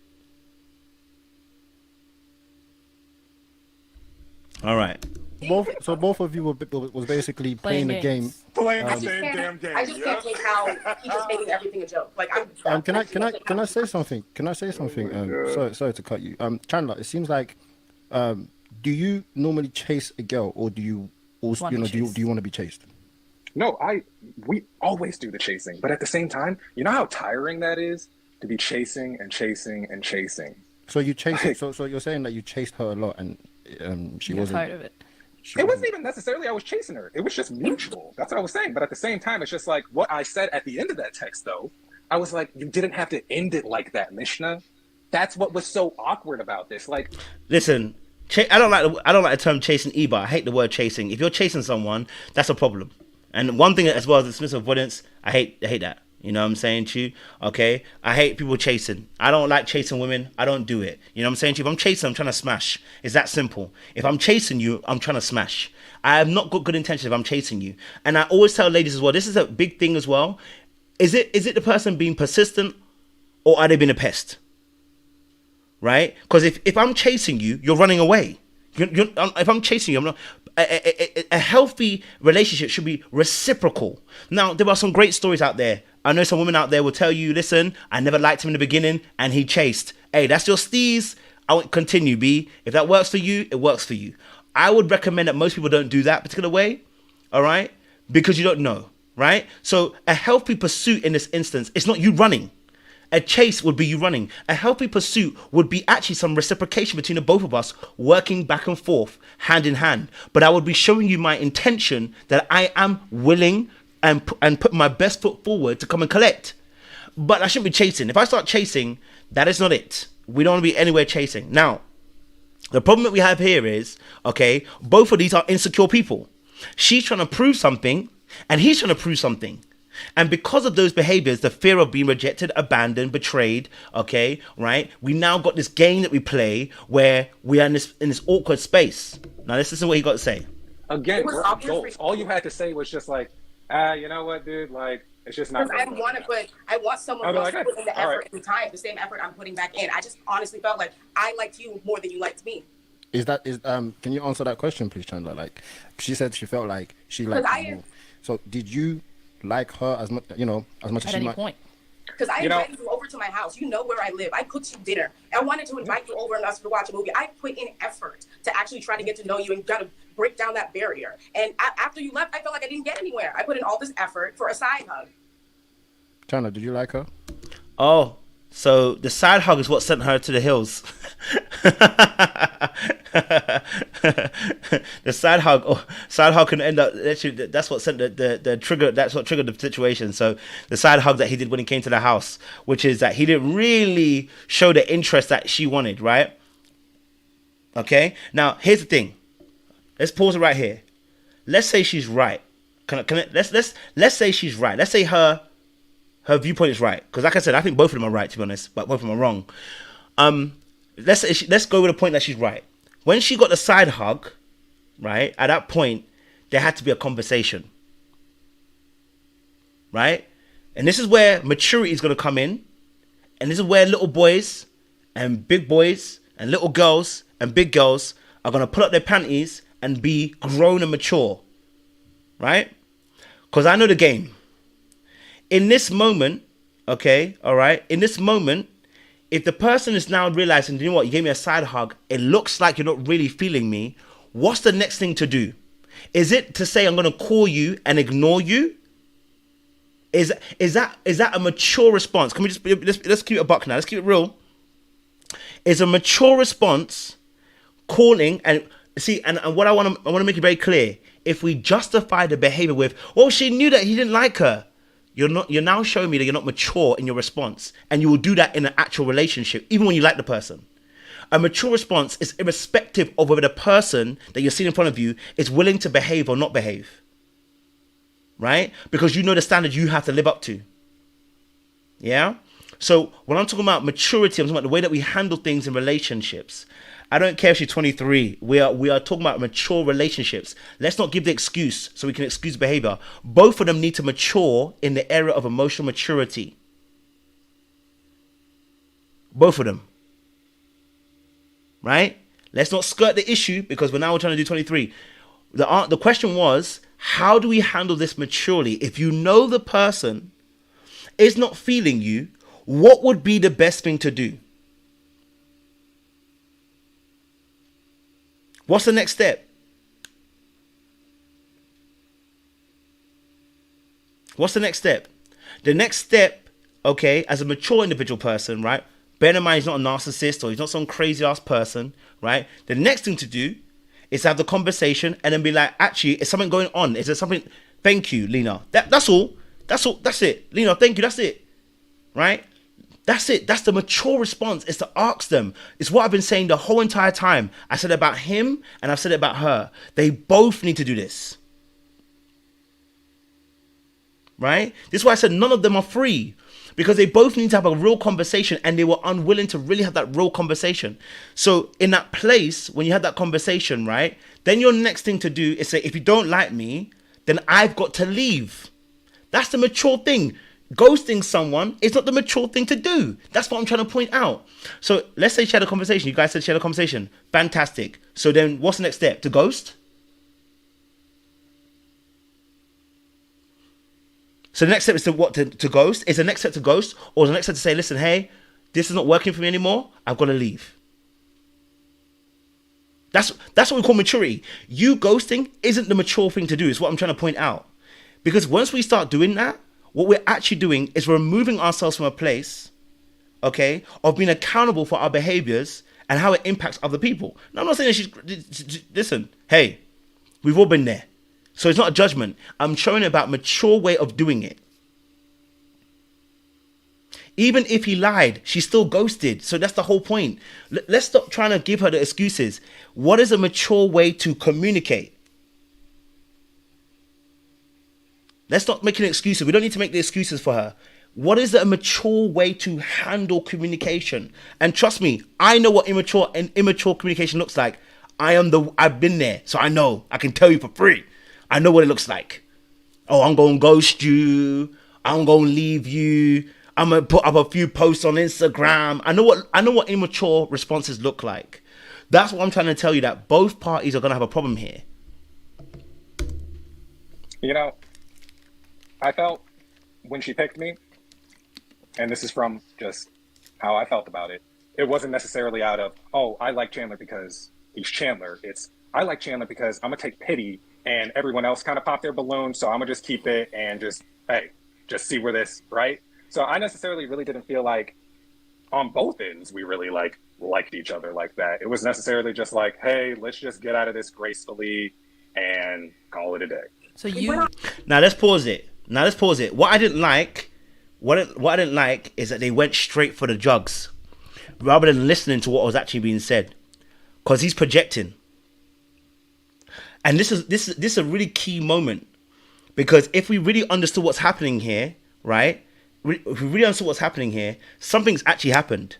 All right. Both of you was basically playing the game. Playing the same damn game. I just can't take how he just making everything a joke. Like I'm. Can I say something? Can I say something? Sorry to cut you. Chandler, it seems like, do you normally chase a girl, or do you also, do you want to be chased? No, we always do the chasing, but at the same time, you know how tiring that is to be chasing and chasing and chasing. So you chased. So you're saying that you chased her a lot, and she wasn't tired of it. It wasn't even necessarily I was chasing her. It was just mutual. That's what I was saying. But at the same time, it's just like what I said at the end of that text, though. I was like, you didn't have to end it like that, Mishna. That's what was so awkward about this. Like, listen, I don't like the term chasing either. I hate the word chasing. If you're chasing someone, that's a problem. And one thing as well as dismissive avoidance, I hate that. You know what I'm saying to you? Okay? I hate people chasing. I don't like chasing women. I don't do it. You know what I'm saying to you? If I'm chasing, I'm trying to smash. It's that simple. If I'm chasing you, I'm trying to smash. I have not got good intentions if I'm chasing you. And I always tell ladies as well, this is a big thing as well. Is it the person being persistent, or are they being a pest? Right? Because if I'm chasing you, you're running away. If I'm chasing you, I'm not. A healthy relationship should be reciprocal. Now, there are some great stories out there. I know some women out there will tell you, listen, I never liked him in the beginning and he chased. Hey, that's your steez. I won't continue, B. If that works for you, it works for you. I would recommend that most people don't do that particular way, all right? Because you don't know, right? So a healthy pursuit in this instance, it's not you running. A chase would be you running. A healthy pursuit would be actually some reciprocation between the both of us working back and forth, hand in hand. But I would be showing you my intention that I am willing and put my best foot forward to come and collect. But I shouldn't be chasing. If I start chasing, that is not it. We don't want to be anywhere chasing. Now, the problem that we have here is, okay, both of these are insecure people. She's trying to prove something and he's trying to prove something. And because of those behaviors, the fear of being rejected, abandoned, betrayed, okay, right? We now got this game that we play where we are in this awkward space. Now, let's listen to what he got to say. Again, we're adults. All you had to say was just like, you know what, dude? Like, it's just not. I want someone else to put in the effort and time, the same effort I'm putting back in. I just honestly felt like I liked you more than you liked me. Can you answer that question, please, Chandler? Like, she said she felt like she liked you more. So did you like her as much, as much as she might? At any point. Because I invited you over to my house. You know where I live. I cooked you dinner. I wanted to invite you over and us to watch a movie. I put in effort to actually try to get to know you and kind of break down that barrier. And after you left, I felt like I didn't get anywhere. I put in all this effort for a side hug. Chandler, did you like her? Oh, so the side hug is what sent her to the hills. The side hug can end up actually. That's what sent the trigger. That's what triggered the situation. So the side hug that he did when he came to the house, which is that he didn't really show the interest that she wanted, right? Okay. Now here's the thing. Let's pause it right here. Let's say she's right. Let's say she's right. Let's say her viewpoint is right. Because like I said, I think both of them are right, to be honest, but both of them are wrong. Let's go with the point that she's right. When she got the side hug, right, at that point, there had to be a conversation. Right? And this is where maturity is going to come in. And this is where little boys and big boys and little girls and big girls are going to pull up their panties and be grown and mature. Right? Because I know the game. In this moment, okay, all right, in this moment, if the person is now realizing, you know what, you gave me a side hug, it looks like you're not really feeling me, what's the next thing to do? Is it to say I'm going to call you and ignore you? Is that a mature response? Can we let's keep it a buck now. Let's keep it real. Is a mature response calling and see? And what I want to make it very clear. If we justify the behavior with, well, she knew that he didn't like her. You're now showing me that you're not mature in your response, and you will do that in an actual relationship, even when you like the person. A mature response is irrespective of whether the person that you're seeing in front of you is willing to behave or not behave. Right? Because you know the standard you have to live up to. Yeah? So when I'm talking about maturity, I'm talking about the way that we handle things in relationships. I don't care if she's 23. We are talking about mature relationships. Let's not give the excuse so we can excuse behavior. Both of them need to mature in the area of emotional maturity. Both of them. Right? Let's not skirt the issue because we're now trying to do 23. The question was, how do we handle this maturely? If you know the person is not feeling you, what would be the best thing to do? What's the next step? What's the next step? The next step, okay, as a mature individual person, right? Bear in mind he's not a narcissist or he's not some crazy ass person, right? The next thing to do is have the conversation and then be like, actually, is something going on? Is there something? Thank you, Lena. That's all. That's all. That's it. Lena, thank you. That's it. Right? That's it. That's the mature response. Is to ask them. It's what I've been saying the whole entire time. I said it about him and I've said it about her. They both need to do this. Right? This is why I said none of them are free. Because they both need to have a real conversation and they were unwilling to really have that real conversation. So in that place, when you have that conversation, right, then your next thing to do is say, if you don't like me, then I've got to leave. That's the mature thing. Ghosting someone is not the mature thing to do. That's what I'm trying to point out. So let's say she had a conversation. You guys said she had a conversation. Fantastic. So then what's the next step? To ghost? So the next step is to what? To ghost? Is the next step to ghost? Or is the next step to say, listen, hey, this is not working for me anymore. I've got to leave. That's what we call maturity. You ghosting isn't the mature thing to do. Is what I'm trying to point out. Because once we start doing that, what we're actually doing is we're removing ourselves from a place, okay, of being accountable for our behaviors and how it impacts other people. Now, I'm not saying that listen, hey, we've all been there. So it's not a judgment. I'm showing about mature way of doing it. Even if he lied, she still ghosted. So that's the whole point. Let's stop trying to give her the excuses. What is a mature way to communicate? Let's stop making excuses. We don't need to make the excuses for her. What is a mature way to handle communication? And trust me, I know what immature communication looks like. I've been there, so I know. I can tell you for free. I know what it looks like. Oh, I'm going to ghost you. I'm going to leave you. I'm going to put up a few posts on Instagram. I know what immature responses look like. That's what I'm trying to tell you, that both parties are going to have a problem here. You know, I felt when she picked me, and this is from just how I felt about it, it wasn't necessarily out of, oh, I like Chandler because he's Chandler. It's, I like Chandler because I'm going to take pity and everyone else kind of popped their balloon, so I'm going to just keep it and just, hey, just see where this, right? So I necessarily really didn't feel like on both ends we really liked each other like that. It was necessarily just like, hey, let's just get out of this gracefully and call it a day. So you... Now let's pause it. What I didn't like is that they went straight for the jugs rather than listening to what was actually being said, because he's projecting. And this is a really key moment, because if we really understood what's happening here, right? If we really understood what's happening here, something's actually happened.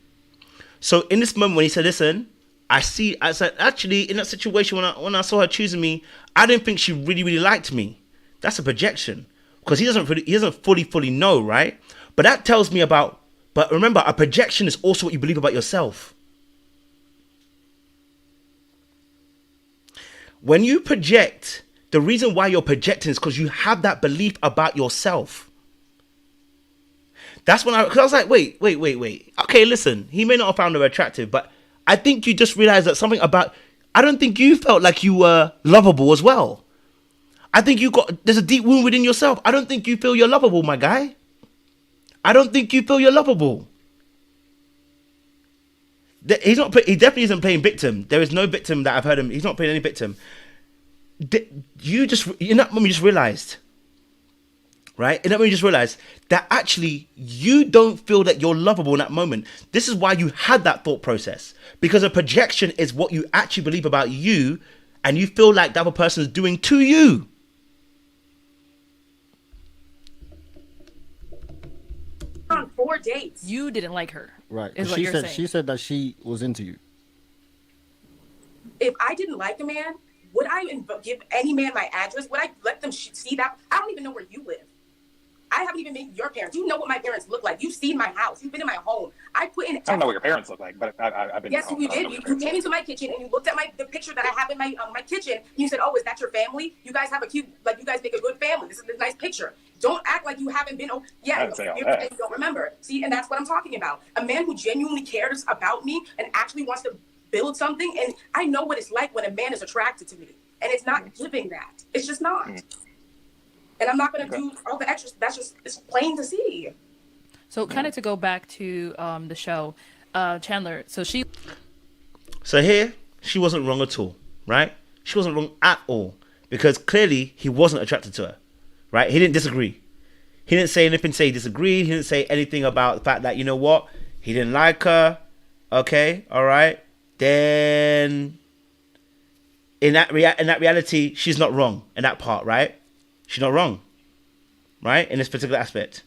So in this moment when he said, listen, I said, actually, in that situation when I saw her choosing me, I didn't think she really, really liked me. That's a projection, because he doesn't fully know, right? But that tells me about, but remember, a projection is also what you believe about yourself. When you project, the reason why you're projecting is because you have that belief about yourself. That's when I was like, wait. Okay, listen, he may not have found her attractive, but I think you just realized that something about, I don't think you felt like you were lovable as well. I think there's a deep wound within yourself. I don't think you feel you're lovable, my guy. I don't think you feel you're lovable. He definitely isn't playing victim. There is no victim that I've heard him. He's not playing any victim. You in that moment, you just realized, right? In that moment, you just realized that actually you don't feel that you're lovable in that moment. This is why you had that thought process, because a projection is what you actually believe about you, and you feel like the other person is doing to you. On 4 dates. You didn't like her. Right. Is what you're saying. She said that she was into you. If I didn't like a man, would I give any man my address? Would I let them see that? I don't even know where you live. I haven't even met your parents. You know what my parents look like. You've seen my house. You've been in my home. I put in. I don't know what your parents look like, but I've been. Yes, you did. You came into my kitchen and you looked at the picture that I have in my kitchen. And you said, "Oh, is that your family? You guys have a cute, like you guys make a good family. This is a nice picture." Don't act like you haven't been. Yeah, you don't remember. See, and that's what I'm talking about. A man who genuinely cares about me and actually wants to build something. And I know what it's like when a man is attracted to me, and it's not giving that. It's just not. And I'm not going to do all the extras. It's plain to see. So kind of to go back to the show, Chandler. So here, she wasn't wrong at all, right? She wasn't wrong at all because clearly he wasn't attracted to her, right? He didn't disagree. He didn't say anything, say he disagreed. He didn't say anything about the fact that, you know what? He didn't like her. Okay, all right. Then in that reality, she's not wrong in that part, right? She's not wrong, right? In this particular aspect.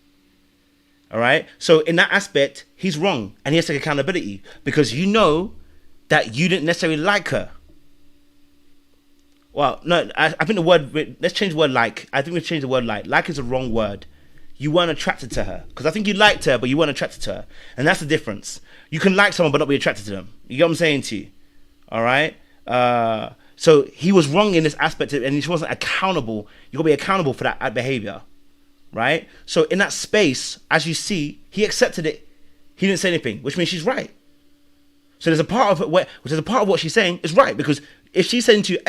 All right. So in that aspect, he's wrong and he has to take accountability because you know that you didn't necessarily like her. Well, no, I think the word, let's change the word like. I think we've changed the word like. Like is a wrong word. You weren't attracted to her because I think you liked her, but you weren't attracted to her. And that's the difference. You can like someone but not be attracted to them. You get what I'm saying to you? All right. So he was wrong in this aspect and he wasn't accountable. You got to be accountable for that behavior. Right? So in that space, as you see, he accepted it. He didn't say anything, which means she's right. So there's a part of it which is a part of what she's saying is right because if she's saying to you,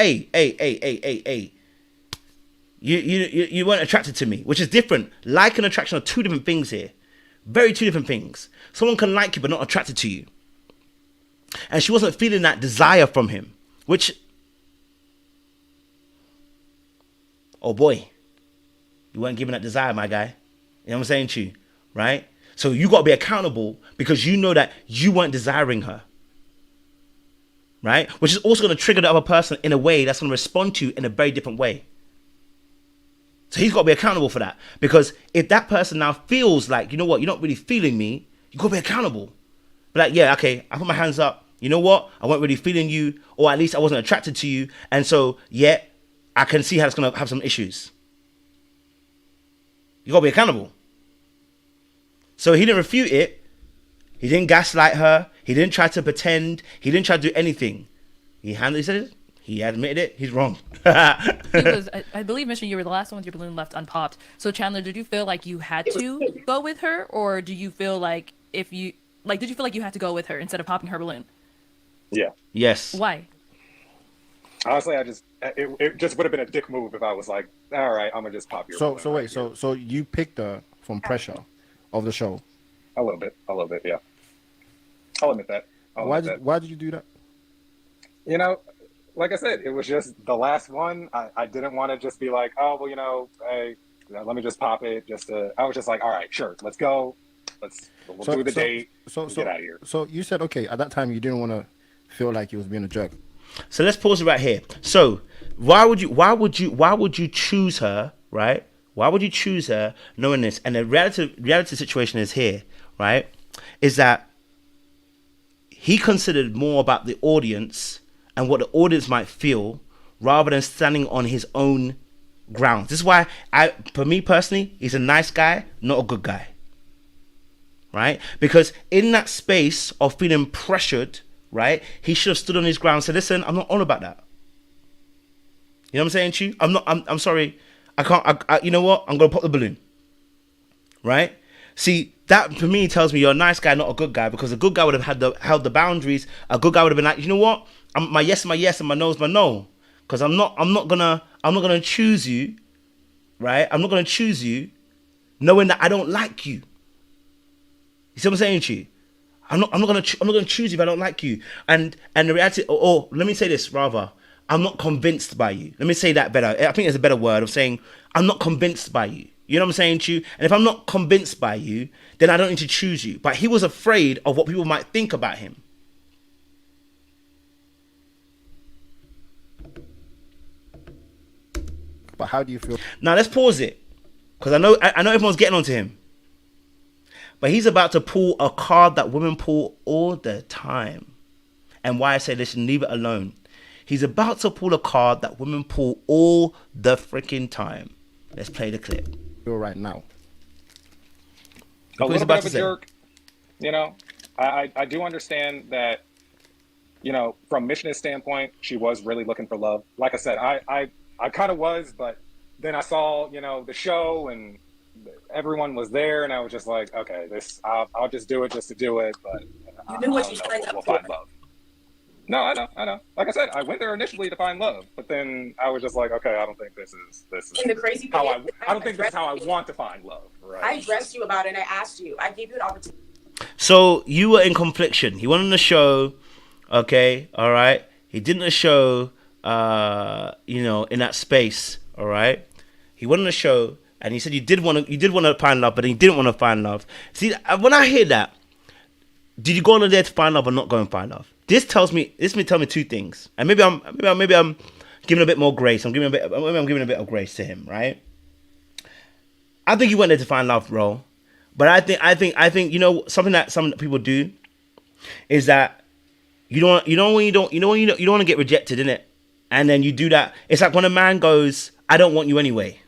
you weren't attracted to me, which is different. Like and attraction are two different things here. Very two different things. Someone can like you but not attracted to you. And she wasn't feeling that desire from him, which, oh boy, you weren't given that desire, my guy. You know what I'm saying to you, right? So you got to be accountable because you know that you weren't desiring her, right? Which is also going to trigger the other person in a way that's going to respond to you in a very different way. So he's got to be accountable for that because if that person now feels like, you know what, you're not really feeling me, you got to be accountable. But like, yeah, okay, I put my hands up. You know what? I wasn't really feeling you, or at least I wasn't attracted to you. And so, yeah, I can see how it's going to have some issues. You got to be accountable. So he didn't refute it. He didn't gaslight her. He didn't try to pretend. He didn't try to do anything. He said it. He admitted it. He's wrong. I believe, Mishna, you were the last one with your balloon left unpopped. So Chandler, did you feel like you had to go with her, or do you feel like did you feel like you had to go with her instead of popping her balloon? Yeah. Yes. Why? Honestly, it just would have been a dick move if I was like, all right, I'm gonna just pop your. So you picked her from pressure of the show. A little bit, yeah. I'll admit that. Why did you do that? You know, like I said, it was just the last one. I didn't want to just be like, oh well, hey, let me just pop it. I was just like, all right, sure, let's go. We'll do the date. Get out of here. So you said, okay, at that time you didn't want to feel like you was being a jerk. So let's pause it right here. So why would you choose her, right? Why would you choose her knowing this? And the reality situation is here, right? Is that he considered more about the audience and what the audience might feel rather than standing on his own grounds. This is why for me personally, he's a nice guy, not a good guy. Right? Because in that space of feeling pressured, right, he should have stood on his ground and said, listen, I'm not on about that. You know what I'm saying to you? I'm sorry. I can't, you know what? I'm going to pop the balloon. Right? See, that for me tells me you're a nice guy, not a good guy, because a good guy would have held the boundaries. A good guy would have been like, you know what? My yes is my yes and my no is my no. Because I'm not gonna choose you, right? I'm not gonna choose you knowing that I don't like you. You see what I'm saying to you? I'm not gonna choose you if I don't like you. And the reality, or let me say this rather, I'm not convinced by you. Let me say that better. I think there's a better word of saying I'm not convinced by you. You know what I'm saying to you? And if I'm not convinced by you, then I don't need to choose you. But he was afraid of what people might think about him. But how do you feel? Now let's pause it, because I know everyone's getting onto him. But he's about to pull a card that women pull all the time. And why I say they should leave it alone. He's about to pull a card that women pull all the freaking time. Let's play the clip. Feel right now? Look what he's little bit about of to a say. jerk. You know, I do understand that, you know, from Mishna's standpoint, she was really looking for love. Like I said, I kind of was, but then I saw, you know, the show and everyone was there, and I was just like, okay, I'll just do it just to do it. But You knew what you I don't signed know, up we'll for. find love. No, I know. Like I said, I went there initially to find love, but then I was just like, okay, I don't think this is And the crazy thing how is, I don't think this is how I want to find love. Right? I addressed you about it and I asked you. I gave you an opportunity. So you were in confliction. He went on the show, okay, all right. He didn't show, you know, in that space, all right. He went on the show, and he said you did want to find love, but he didn't want to find love. See, when I hear that, did you go on there to find love or not go and find love? This may tell me two things, and maybe I'm giving a bit more grace. I'm giving a bit of grace to him, right? I think you went there to find love, bro. But I think you know something that some people do is that you don't want to get rejected, innit? And then you do that. It's like when a man goes, "I don't want you anyway,"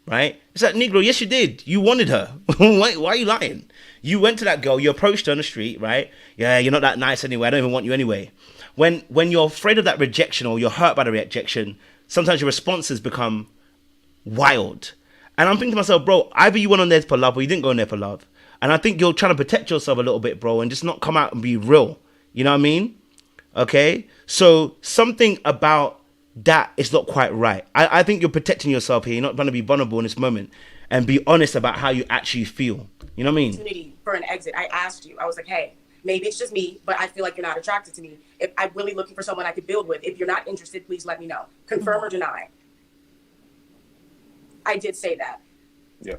right? It's like, Negro, yes you did. You wanted her. Why are you lying? You went to that girl. You approached her on the street, right? Yeah, you're not that nice anyway. I don't even want you anyway. When you're afraid of that rejection or you're hurt by the rejection, sometimes your responses become wild. And I'm thinking to myself, bro, either you went on there for love or you didn't go on there for love. And I think you're trying to protect yourself a little bit, bro, and just not come out and be real. You know what I mean? Okay? So something about that is not quite right. I think you're protecting yourself here. You're not going to be vulnerable in this moment and be honest about how you actually feel. You know what I mean? Opportunity for an exit. I asked you. I was like, hey, maybe it's just me, but I feel like you're not attracted to me. If I'm really looking for someone I could build with. If you're not interested, please let me know. Confirm or deny. I did say that. Yeah.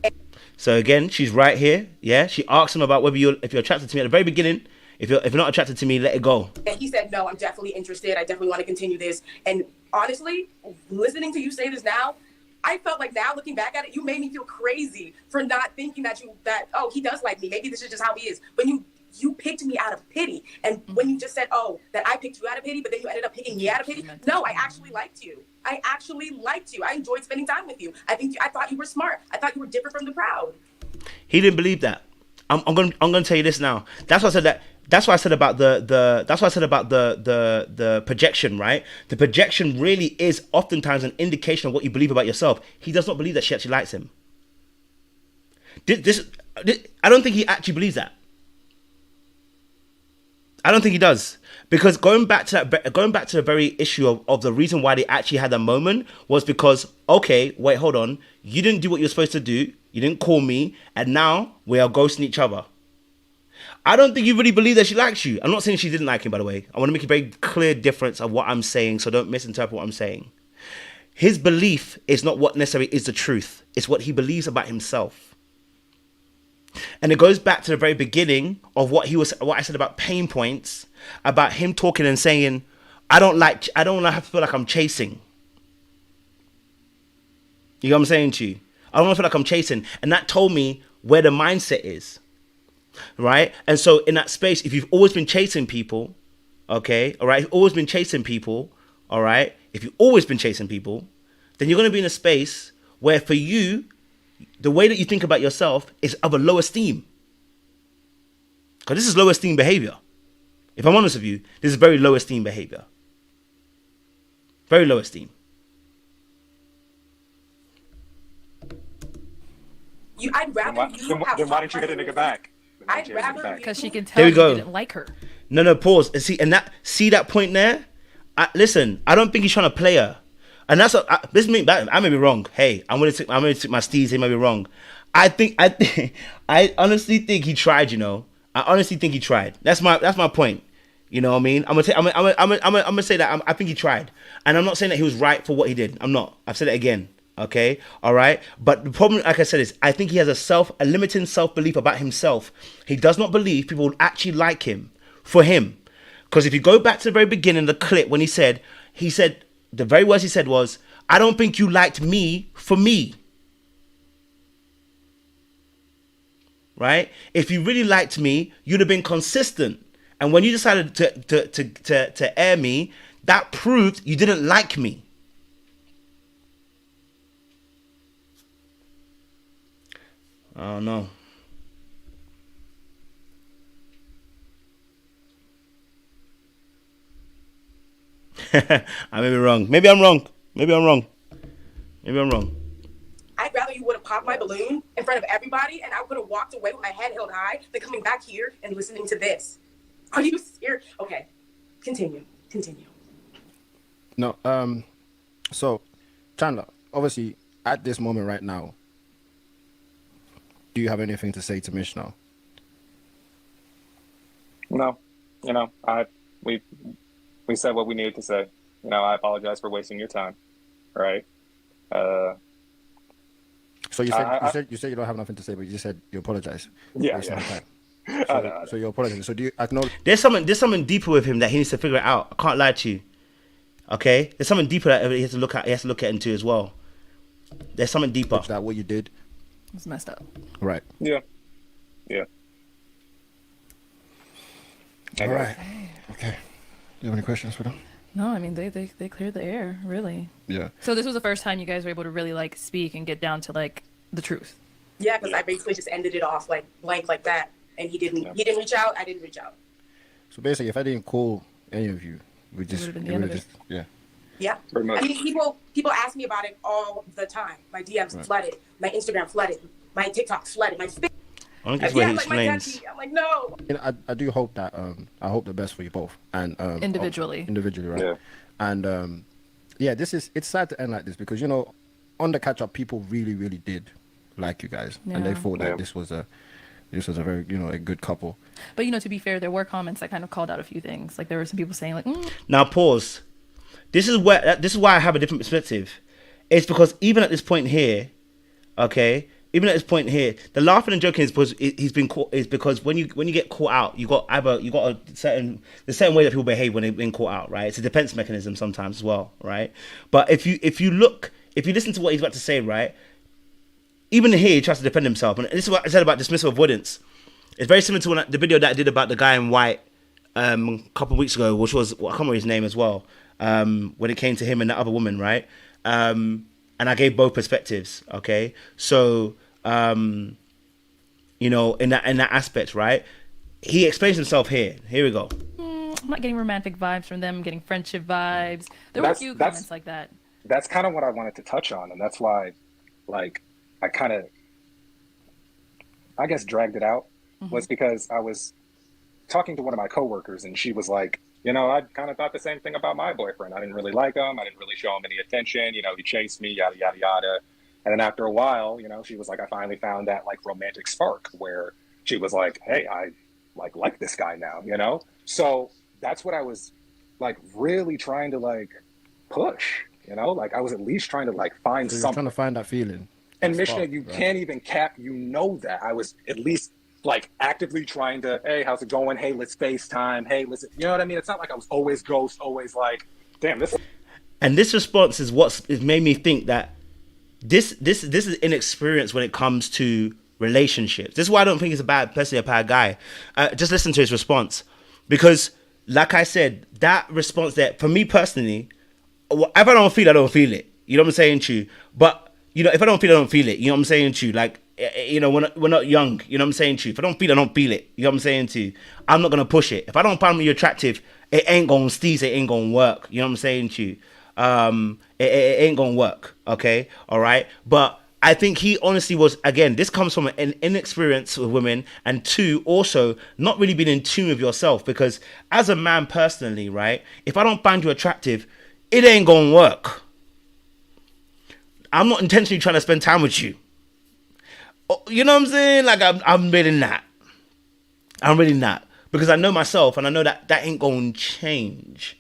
So again, she's right here. Yeah, she asked him about if you're attracted to me at the very beginning. If you're not attracted to me, let it go. And he said, no, I'm definitely interested. I definitely want to continue this. And honestly, listening to you say this now, I felt like now looking back at it, you made me feel crazy for not thinking that oh, he does like me. Maybe this is just how he is. But you picked me out of pity. And when you just said, oh, that I picked you out of pity, but then you ended up picking me out of pity. No, I actually liked you. I enjoyed spending time with you. I thought you were smart. I thought you were different from the crowd. He didn't believe that. I'm gonna tell you this now. That's why I said that. That's why I said about the projection, right? The projection really is oftentimes an indication of what you believe about yourself. He does not believe that she actually likes him. I don't think he actually believes that. I don't think he does. Because going back to the very issue of the reason why they actually had that moment was because, okay, wait, hold on. You didn't do what you're supposed to do. You didn't call me. And now we are ghosting each other. I don't think you really believe that she likes you. I'm not saying she didn't like him, by the way. I want to make a very clear difference of what I'm saying, so don't misinterpret what I'm saying. His belief is not what necessarily is the truth. It's what he believes about himself. And it goes back to the very beginning of what I said about pain points, about him talking and saying, I don't have to feel like I'm chasing. You know what I'm saying to you? I don't want to feel like I'm chasing. And that told me where the mindset is. Right? And so in that space, if you've always been chasing people, okay, all right, always been chasing people, all right, if you've always been chasing people, then you're going to be in a space where for you, the way that you think about yourself is of a low esteem. Because this is low esteem behavior. If I'm honest with you, this is very low esteem behavior. Very low esteem. I'd rather then why didn't you hit a nigga back? I'd rather because she can There tell we you go. didn't like her. No, pause. See that point there? Listen, I don't think he's trying to play her. And that's I may be wrong. Hey, I'm gonna take my steez. He may be wrong. I honestly think he tried. You know, I honestly think he tried. That's my point. You know what I mean? I'm gonna say that I think he tried, and I'm not saying that he was right for what he did. I'm not. I've said it again. Okay, all right. But the problem, like I said, is I think he has a limiting self-belief about himself. He does not believe people will actually like him for him. Because if you go back to the very beginning of the clip when he said the very words he said was, I don't think you liked me for me. Right? If you really liked me, you'd have been consistent. And when you decided to air me, that proved you didn't like me. I don't know. I may be wrong. Maybe I'm wrong. I'd rather you would have popped my balloon in front of everybody and I would have walked away with my head held high than coming back here and listening to this. Are you serious? Okay, continue. No, so Chandler, obviously at this moment right now, do you have anything to say to Mishna? No, we said what we needed to say. I apologize for wasting your time. Right? So you said you don't have nothing to say, but you just said you apologize. Yeah. So you apologize. So do you acknowledge? There's something deeper with him that he needs to figure it out. I can't lie to you. Okay, there's something deeper that he has to look at. He has to look at into as well. There's something deeper. Is that what you did? It's messed up. Right. Yeah. All right. Okay. Do you have any questions for them? No, I mean they cleared the air, really. Yeah. So this was the first time you guys were able to really like speak and get down to like the truth. Yeah, because I basically just ended it off like blank like that, and he didn't reach out. I didn't reach out. So basically, if I didn't call any of you, we just would've been the end of it. yeah. Yeah. Pretty much. I mean, people ask me about it all the time. My DMs flooded, my Instagram flooded, my TikTok flooded, my I don't guess what he like my explains. daddy. I'm like, no. I do hope that I hope the best for you both and Individually, right? Yeah. And it's sad to end like this because on the catch up, people really did like you guys, and they thought that this was a very a good couple. But to be fair, there were comments that kind of called out a few things. Like there were some people saying like, Now pause. This is why I have a different perspective. It's because even at this point here, okay, the laughing and joking is because he's been caught. Is because when you get caught out, there's certain way that people behave when they've been caught out, right? It's a defense mechanism sometimes as well, right? But if you listen to what he's about to say, right? Even here, he tries to defend himself, and this is what I said about dismissive avoidance. It's very similar to the video that I did about the guy in white a couple of weeks ago, which was I can't remember his name as well. When it came to him and the other woman, right? And I gave both perspectives, okay? So, in that aspect, right? He explains himself here. Here we go. I'm not getting romantic vibes from them. I'm getting friendship vibes. There were a few comments like that. That's kind of what I wanted to touch on, and that's why, like, I kind of, I guess, dragged it out, was because I was talking to one of my coworkers, and she was like, I kind of thought the same thing about my boyfriend. I didn't really like him. I didn't really show him any attention. He chased me, yada, yada, yada. And then after a while, she was like, I finally found that like romantic spark where she was like, hey, I like this guy now, So that's what I was like really trying to like push, like I was at least trying to like find something. Trying to find that feeling. And Mishna, you can't even cap, that. I was at least like actively trying to, hey, how's it going? Hey, let's FaceTime. Hey, listen, you know what I mean? It's not like I was always ghost, always like, damn, this. And this response is what's made me think that this is inexperience when it comes to relationships. This is why I don't think he's a bad guy. Just listen to his response, because like I said, that response there, for me personally, if I don't feel it, I don't feel it. You know what I'm saying to you? But if I don't feel it, I don't feel it. You know what I'm saying to you? Like, we're not young. You know what I'm saying to you? If I don't feel it, I don't feel it. You know what I'm saying to you? I'm not going to push it. If I don't find you attractive, it ain't going to steez. It ain't going to work. You know what I'm saying to you? It ain't going to work. Okay? All right? But I think he honestly was, again, this comes from an inexperience with women, and two, also not really being in tune with yourself, because as a man personally, right, if I don't find you attractive, it ain't going to work. I'm not intentionally trying to spend time with you. You know what I'm saying? Like, I'm really not. I'm really not. Because I know myself, and I know that ain't going to change.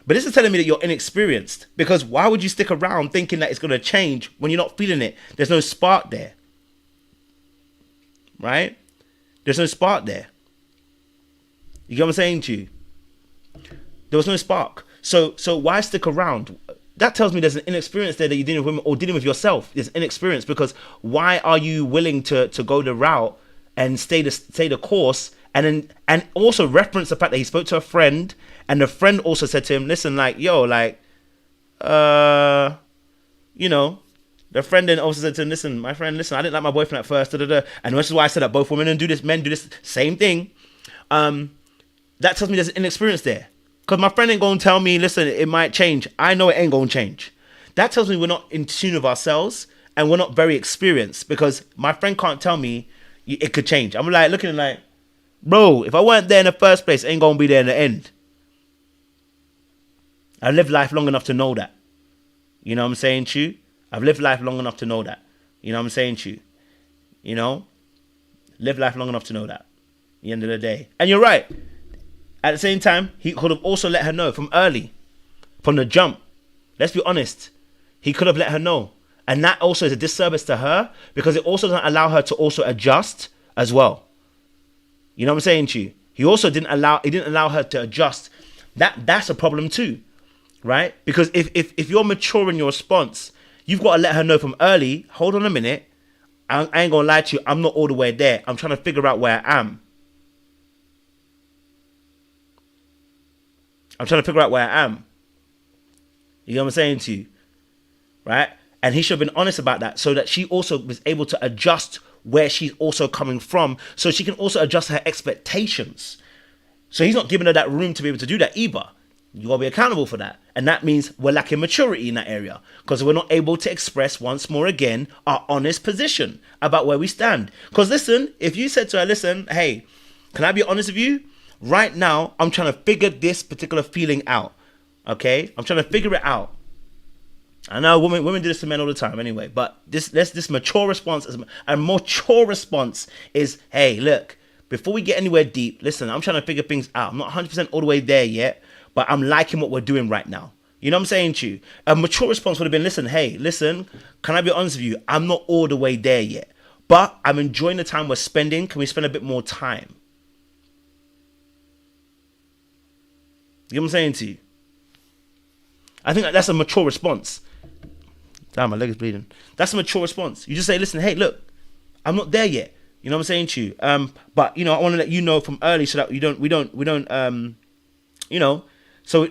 But this is telling me that you're inexperienced. Because why would you stick around thinking that it's going to change when you're not feeling it? There's no spark there. Right? There's no spark there. You get what I'm saying to you? There was no spark. So why stick around? That tells me there's an inexperience there that you're dealing with women or dealing with yourself. There's inexperience, because why are you willing to go the route and stay the course, and also reference the fact that he spoke to a friend, and the friend also said to him, listen, like, yo, like, the friend then also said to him, listen, my friend, listen, I didn't like my boyfriend at first, and this is why I said that both men do this same thing. That tells me there's an inexperience there. Because my friend ain't going to tell me, listen, it might change. I know it ain't going to change. That tells me we're not in tune with ourselves and we're not very experienced, because my friend can't tell me it could change. I'm like looking like, bro, if I weren't there in the first place, it ain't going to be there in the end. I've lived life long enough to know that. You know what I'm saying to you? I've lived life long enough to know that. You know what I'm saying to you? You know? Live life long enough to know that. At the end of the day. And you're right. At the same time, he could have also let her know from early. From the jump. Let's be honest. He could have let her know. And that also is a disservice to her, because it also doesn't allow her to also adjust as well. You know what I'm saying to you? He didn't allow her to adjust. That's a problem too. Right? Because if you're mature in your response, you've got to let her know from early, hold on a minute, I ain't gonna lie to you, I'm not all the way there. I'm trying to figure out where I am. I'm trying to figure out where I am. You know what I'm saying to you? Right? And he should have been honest about that, so that she also was able to adjust where she's also coming from, so she can also adjust her expectations. So he's not giving her that room to be able to do that either. You gotta be accountable for that. And that means we're lacking maturity in that area, because we're not able to express once more again our honest position about where we stand. Because listen, if you said to her, listen, hey, can I be honest with you? Right now, I'm trying to figure this particular feeling out. Okay? I'm trying to figure it out. I know women do this to men all the time anyway, but this mature response is, hey, look, before we get anywhere deep, listen, I'm trying to figure things out. I'm not 100% all the way there yet, but I'm liking what we're doing right now. You know what I'm saying to you? A mature response would have been, listen, can I be honest with you? I'm not all the way there yet, but I'm enjoying the time we're spending. Can we spend a bit more time? You know what I'm saying to you? I think that's a mature response. Damn, my leg is bleeding. That's a mature response. You just say, listen, hey, look, I'm not there yet. You know what I'm saying to you? But I want to let you know from early, so that we don't, so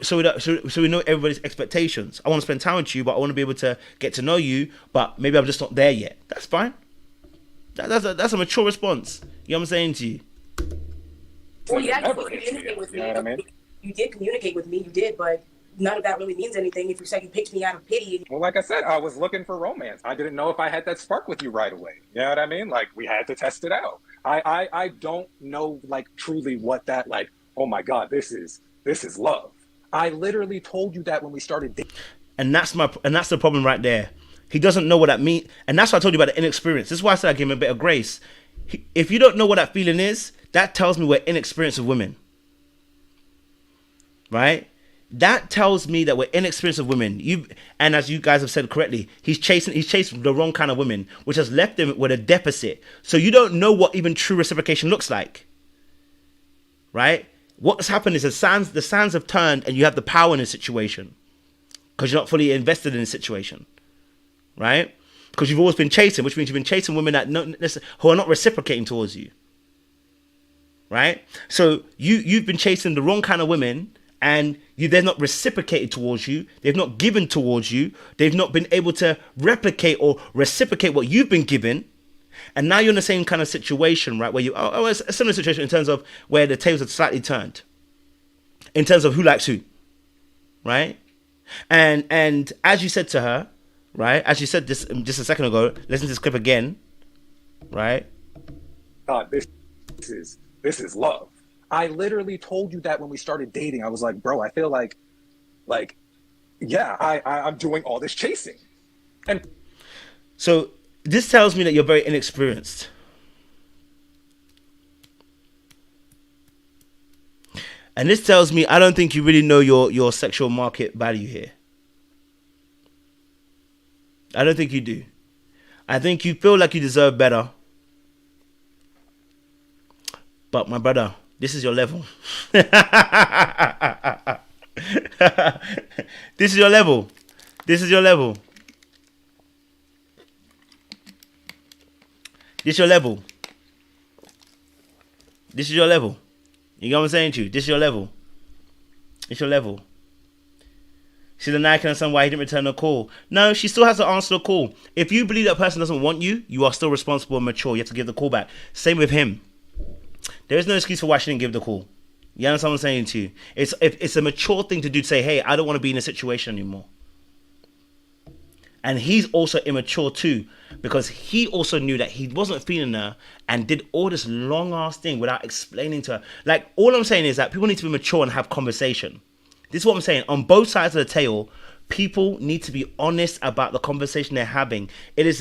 we know everybody's expectations. I want to spend time with you, but I want to be able to get to know you, but maybe I'm just not there yet. That's fine. That's a mature response. You know what I'm saying to you? Well, you actually communicate with me. You know what I mean? You did communicate with me, but none of that really means anything if you say you picked me out of pity. Well, like I said, I was looking for romance. I didn't know if I had that spark with you right away. You know what I mean? Like, we had to test it out. I don't know, like, truly what that, like, oh my God, this is love. I literally told you that when we started dating. And that's the problem right there. He doesn't know what that means. And that's why I told you about the inexperience. This is why I said I gave him a bit of grace. If you don't know what that feeling is, that tells me we're inexperienced with women. Right? That tells me that we're inexperienced with women. And as you guys have said correctly, he's chasing the wrong kind of women, which has left him with a deficit. So you don't know what even true reciprocation looks like. Right? What's happened is the sands have turned, and you have the power in a situation because you're not fully invested in the situation, right? Because you've always been chasing, which means you've been chasing women who are not reciprocating towards you, right? So you've been chasing the wrong kind of women, and they're not reciprocated towards you. They've not given towards you. They've not been able to replicate or reciprocate what you've been given. And now you're in the same kind of situation, right? Where it's a similar situation in terms of where the tables have slightly turned. In terms of who likes who, right? And as you said to her, right? As you said this just a second ago, listen to this clip again, right? God, this is love. I literally told you that when we started dating. I was like, bro, I feel like, yeah, I'm doing all this chasing. And so this tells me that you're very inexperienced. And this tells me I don't think you really know your sexual market value here. I don't think you do. I think you feel like you deserve better. But my brother, this is your level. This is your level. This is your level. This is your level. This is your level. You know what I'm saying to you? This is your level. It's your level. See, the I can understand why he didn't return the call. No, she still has to answer the call. If you believe that person doesn't want you, you are still responsible and mature. You have to give the call back. Same with him. There is no excuse for why she didn't give the call. You understand what I'm saying to you? It's a mature thing to do, to say, hey, I don't want to be in a situation anymore. And he's also immature too, because he also knew that he wasn't feeling her and did all this long ass thing without explaining to her. Like, all I'm saying is that people need to be mature and have conversation. This is what I'm saying. On both sides of the table, people need to be honest about the conversation they're having. It's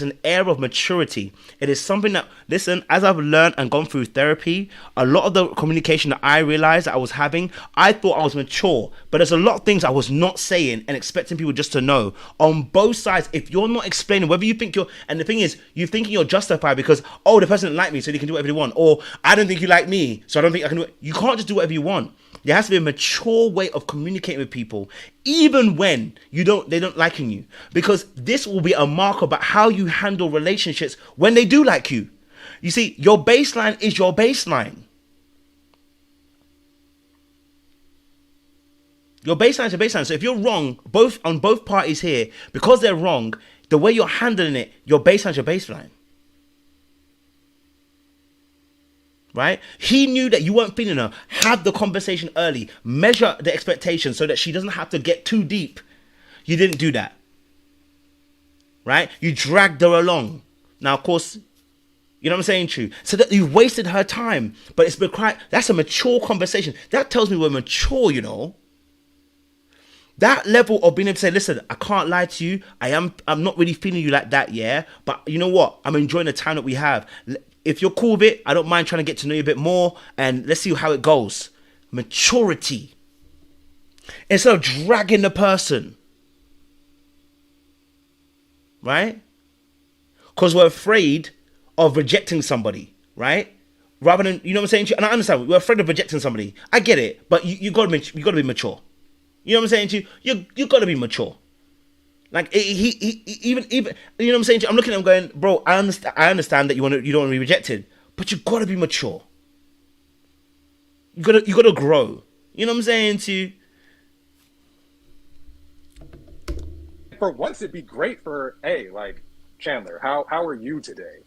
an air of maturity. It is something that, listen, as I've learned and gone through therapy, a lot of the communication that I realized that I was having, I thought I was mature, but there's a lot of things I was not saying and expecting people just to know. On both sides, if you're not explaining, whether you think you're, and the thing is, you're thinking you're justified because, oh, the person didn't like me, so they can do whatever they want, or I don't think you like me, so I don't think I can do it. You can't just do whatever you want. There has to be a mature way of communicating with people, even when they don't like you, because this will be a mark about how you handle relationships when they do like you. You see, your baseline is your baseline. Your baseline is your baseline. So if you're wrong, on both parties here, because they're wrong, the way you're handling it, your baseline is your baseline. Right? He knew that you weren't feeling her. Have the conversation early. Measure the expectations so that she doesn't have to get too deep. You didn't do that. Right? You dragged her along. Now, of course, you know what I'm saying, True? So that you wasted her time. But it's been quite, that's a mature conversation. That tells me we're mature, you know. That level of being able to say, listen, I can't lie to you. I'm not really feeling you like that, yeah. But you know what? I'm enjoying the time that we have. If you're cool with it, I don't mind trying to get to know you a bit more, and let's see how it goes. Maturity. Instead of dragging the person. Right? Because we're afraid of rejecting somebody, right? Rather than, you know what I'm saying? And I understand, we're afraid of rejecting somebody. I get it, but you gotta be mature. You know what I'm saying to you? You gotta be mature. Like even you know what I'm saying? I'm looking at him going, bro, I understand that you don't want to be rejected, but you gotta be mature. You gotta grow. You know what I'm saying to you? For once, it'd be great for like Chandler. How are you today?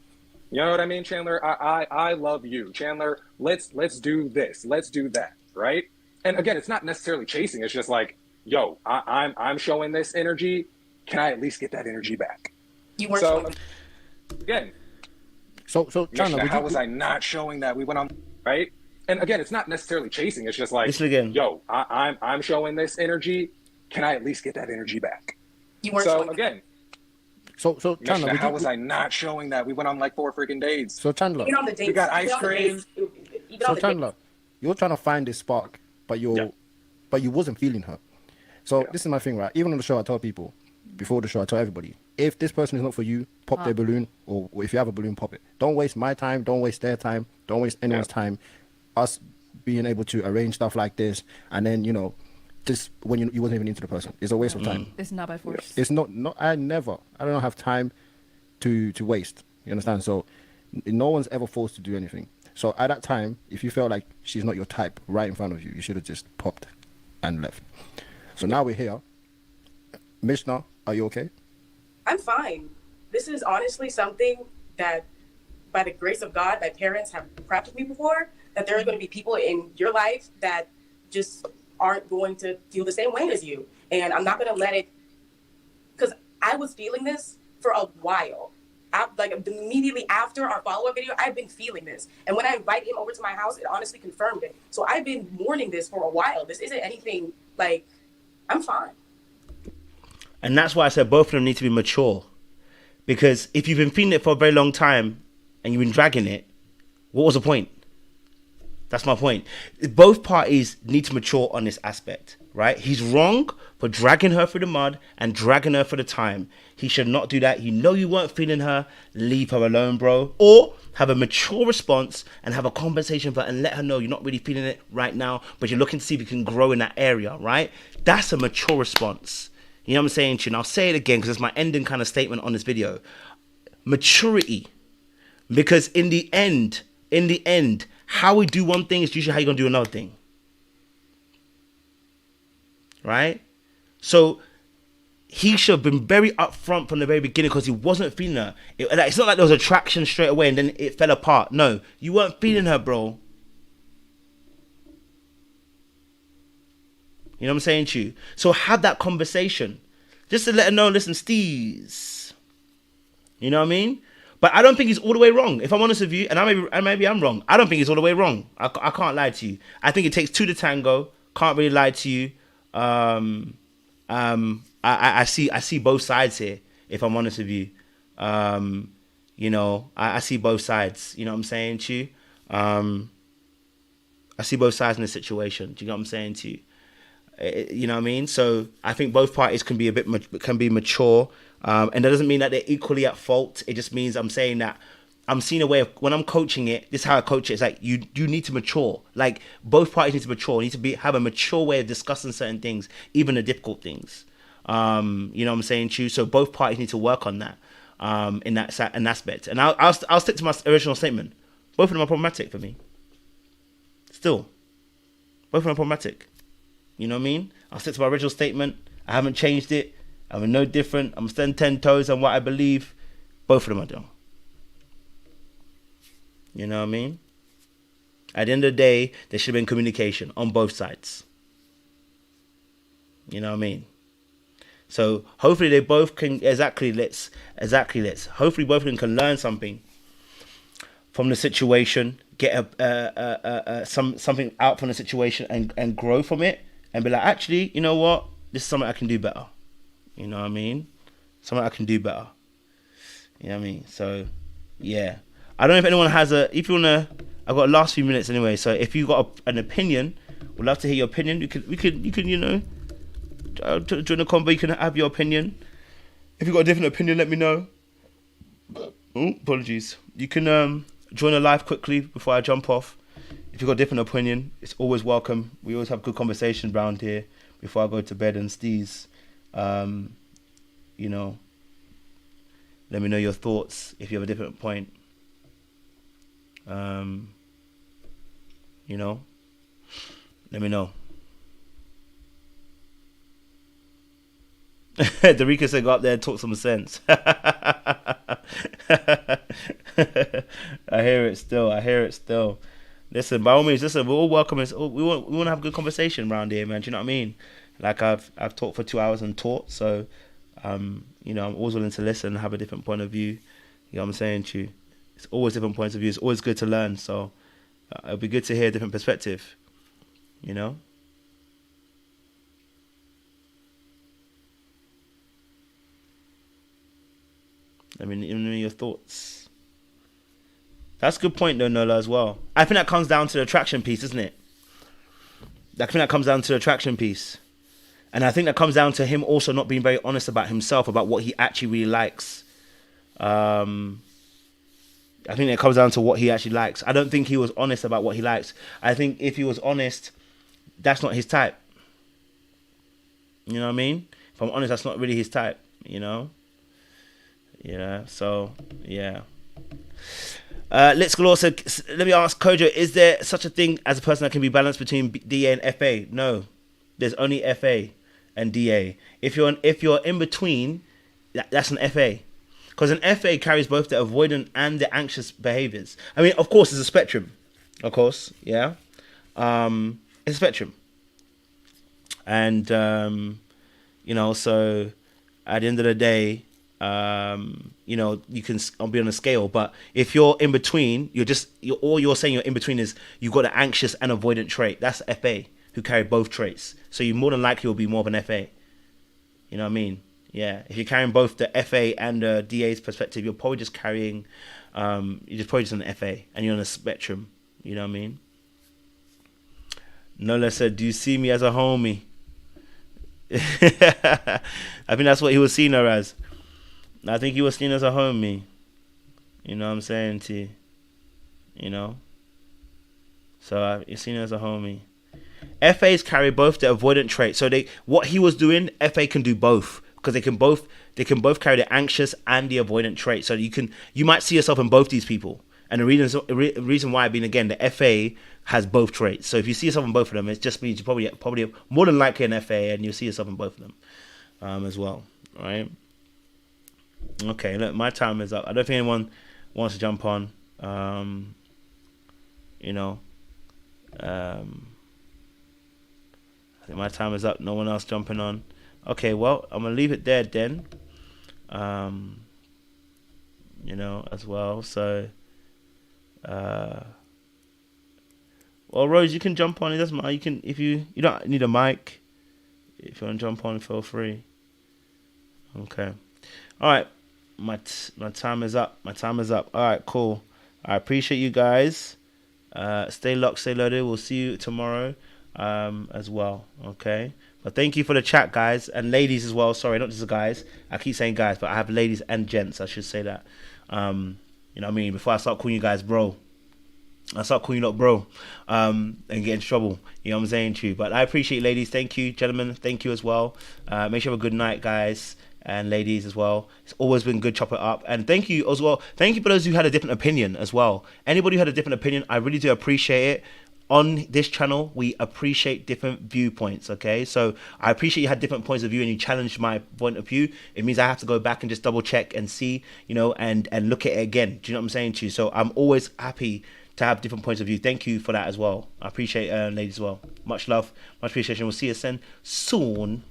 You know what I mean, Chandler? I love you, Chandler. Let's do this. Let's do that, right? And again, it's not necessarily chasing. It's just like, yo, I'm showing this energy. Can I at least get that energy back? You weren't so showing. Again. So Chandler, Mishna, how was I not showing that? We went on, right? And again, it's not necessarily chasing. It's just like, Listen again. Yo, I'm showing this energy. Can I at least get that energy back? You weren't so showing. Again. So Chandler, Mishna, how was I not showing that? We went on like 4 freaking dates. So Chandler, Even on the dates, we got ice cream. So Chandler, you're trying to find this spark, but you wasn't feeling her. So this is my thing, right? Even on the show, I tell people, before the show, I tell everybody, if this person is not for you, pop their balloon, or if you have a balloon, pop it. Don't waste my time. Don't waste their time. Don't waste anyone's time. Us being able to arrange stuff like this, and then, you know, just when you wasn't even into the person, it's a waste of time. It's not by force. It's not. I don't have time to waste. You understand? So no one's ever forced to do anything. So at that time, if you felt like she's not your type right in front of you, you should have just popped and left. So now we're here. Mishna, are you okay? I'm fine. This is honestly something that, by the grace of God, my parents have prepped with me before, that there are going to be people in your life that just aren't going to feel the same way as you. And I'm not going to let it, because I was feeling this for a while. Like immediately after our follow-up video, I've been feeling this. And when I invite him over to my house, it honestly confirmed it. So I've been mourning this for a while. This isn't anything, like, I'm fine. And that's why I said both of them need to be mature. Because if you've been feeling it for a very long time and you've been dragging it, what was the point? That's my point. Both parties need to mature on this aspect, right? He's wrong for dragging her through the mud and dragging her for the time. He should not do that. You know you weren't feeling her. Leave her alone, bro. Or have a mature response and have a conversation with her and let her know you're not really feeling it right now, but you're looking to see if you can grow in that area, right? That's a mature response. You know what I'm saying to you? And I'll say it again because it's my ending kind of statement on this video. Maturity. Because in the end, how we do one thing is usually how you're going to do another thing. Right? So he should have been very upfront from the very beginning because he wasn't feeling her. It's not like there was attraction straight away and then it fell apart. No, you weren't feeling her, bro. You know what I'm saying to you? So have that conversation. Just to let her know, listen, Steez. You know what I mean? But I don't think he's all the way wrong. If I'm honest with you, and maybe I'm wrong. I don't think he's all the way wrong. I can't lie to you. I think it takes two to tango. Can't really lie to you. I see both sides here. If I'm honest with you, you know, I see both sides. You know what I'm saying to you? I see both sides in the situation. Do you know what I'm saying to you? You know what I mean? So I think both parties can be mature, and that doesn't mean that they're equally at fault. It just means I'm saying that I'm seeing a way of, when I'm coaching it, this is how I coach it. It's like you need to mature. Like both parties need to mature. Need to have a mature way of discussing certain things, even the difficult things. You know what I'm saying to you? So both parties need to work on that in that an aspect. And I'll stick to my original statement. Both of them are problematic for me. Still, both of them are problematic. You know what I mean? I'll stick to my original statement. I haven't changed it. I'm no different. I'm standing 10 toes on what I believe. Both of them are dumb. You know what I mean? At the end of the day, there should have been communication on both sides. You know what I mean? So hopefully they both can hopefully both of them can learn something from the situation, get something out from the situation and grow from it and be like, actually, you know what? This is something I can do better. You know what I mean? Something I can do better. You know what I mean? So yeah. I don't know if anyone has I've got the last few minutes anyway, so if you got an opinion, we'd love to hear your opinion. You could, you know, during the convo, you can have your opinion. If you've got a different opinion, let me know. Oh, apologies. You can join the live quickly before I jump off. If you've got a different opinion, it's always welcome. We always have good conversations around here before I go to bed and steez. You know, let me know your thoughts if you have a different point. You know, let me know. Derica said go up there and talk some sense. I hear it still. Listen, by all means, listen, we're all welcome. We want to have a good conversation around here, man. Do you know what I mean? Like I've talked for 2 hours and taught, so you know, I'm always willing to listen and have a different point of view. You know what I'm saying to you? It's always different points of view. It's always good to learn. So it'll be good to hear a different perspective. You know? Let me know your thoughts. That's a good point though, Nola, as well. I think that comes down to the attraction piece, isn't it? I think that comes down to the attraction piece. And I think that comes down to him also not being very honest about himself, about what he actually really likes. I think it comes down to what he actually likes. I don't think he was honest about what he likes. I think if he was honest, that's not his type. You know what I mean? If I'm honest, that's not really his type, you know? Yeah, so, yeah. Let's go also, let me ask Kojo, is there such a thing as a person that can be balanced between DA and FA? No. There's only FA and DA. If you're in between, that's an FA. Because an FA carries both the avoidant and the anxious behaviors. I mean, of course, it's a spectrum. Of course, yeah. It's a spectrum. And, you know, so at the end of the day, you know, you can be on a scale. But if you're in between, all you're saying you're in between is you've got an anxious and avoidant trait. That's FA, who carry both traits. So you more than likely will be more of an FA. You know what I mean? Yeah, if you're carrying both the FA and the DA's perspective, you're probably just carrying, you're probably just an FA, and you're on a spectrum. You know what I mean? Nola said, "Do you see me as a homie?" I think that's what he was seeing her as. I think he was seen as a homie. You know what I'm saying to you? You know? So you're seen as a homie. FAs carry both the avoidant trait. So what he was doing, FA can do both. Because they can both carry the anxious and the avoidant trait. So you might see yourself in both these people. And the reason why being, again, the FA has both traits. So if you see yourself in both of them, it just means you're probably more than likely an FA, and you'll see yourself in both of them as well. All right? Okay, look, my time is up. I don't think anyone wants to jump on. You know, I My time is up. No one else jumping on. Okay, well, I'm gonna leave it there then. You know, as well. So, well, Rose, you can jump on. It doesn't matter. You can, if you don't need a mic. If you want to jump on, feel free. Okay. All right. My time is up. My time is up. All right, cool. I appreciate you guys. Stay locked, stay loaded. We'll see you tomorrow as well. Okay. But thank you for the chat, guys, and ladies as well. Sorry, not just the guys. I keep saying guys, but I have ladies and gents. I should say that. You know what I mean? Before I start calling you guys bro, I start calling you lot bro, and get in trouble. You know what I'm saying to you? But I appreciate ladies. Thank you, gentlemen. Thank you as well. Make sure you have a good night, guys. And ladies as well. It's always been good, chop it up. And thank you as well. Thank you for those who had a different opinion as well. Anybody who had a different opinion, I really do appreciate it. On this channel, we appreciate different viewpoints, okay? So I appreciate you had different points of view and you challenged my point of view. It means I have to go back and just double check and see, you know, and look at it again. Do you know what I'm saying to you? So I'm always happy to have different points of view. Thank you for that as well. I appreciate ladies as well. Much love, much appreciation. We'll see you soon.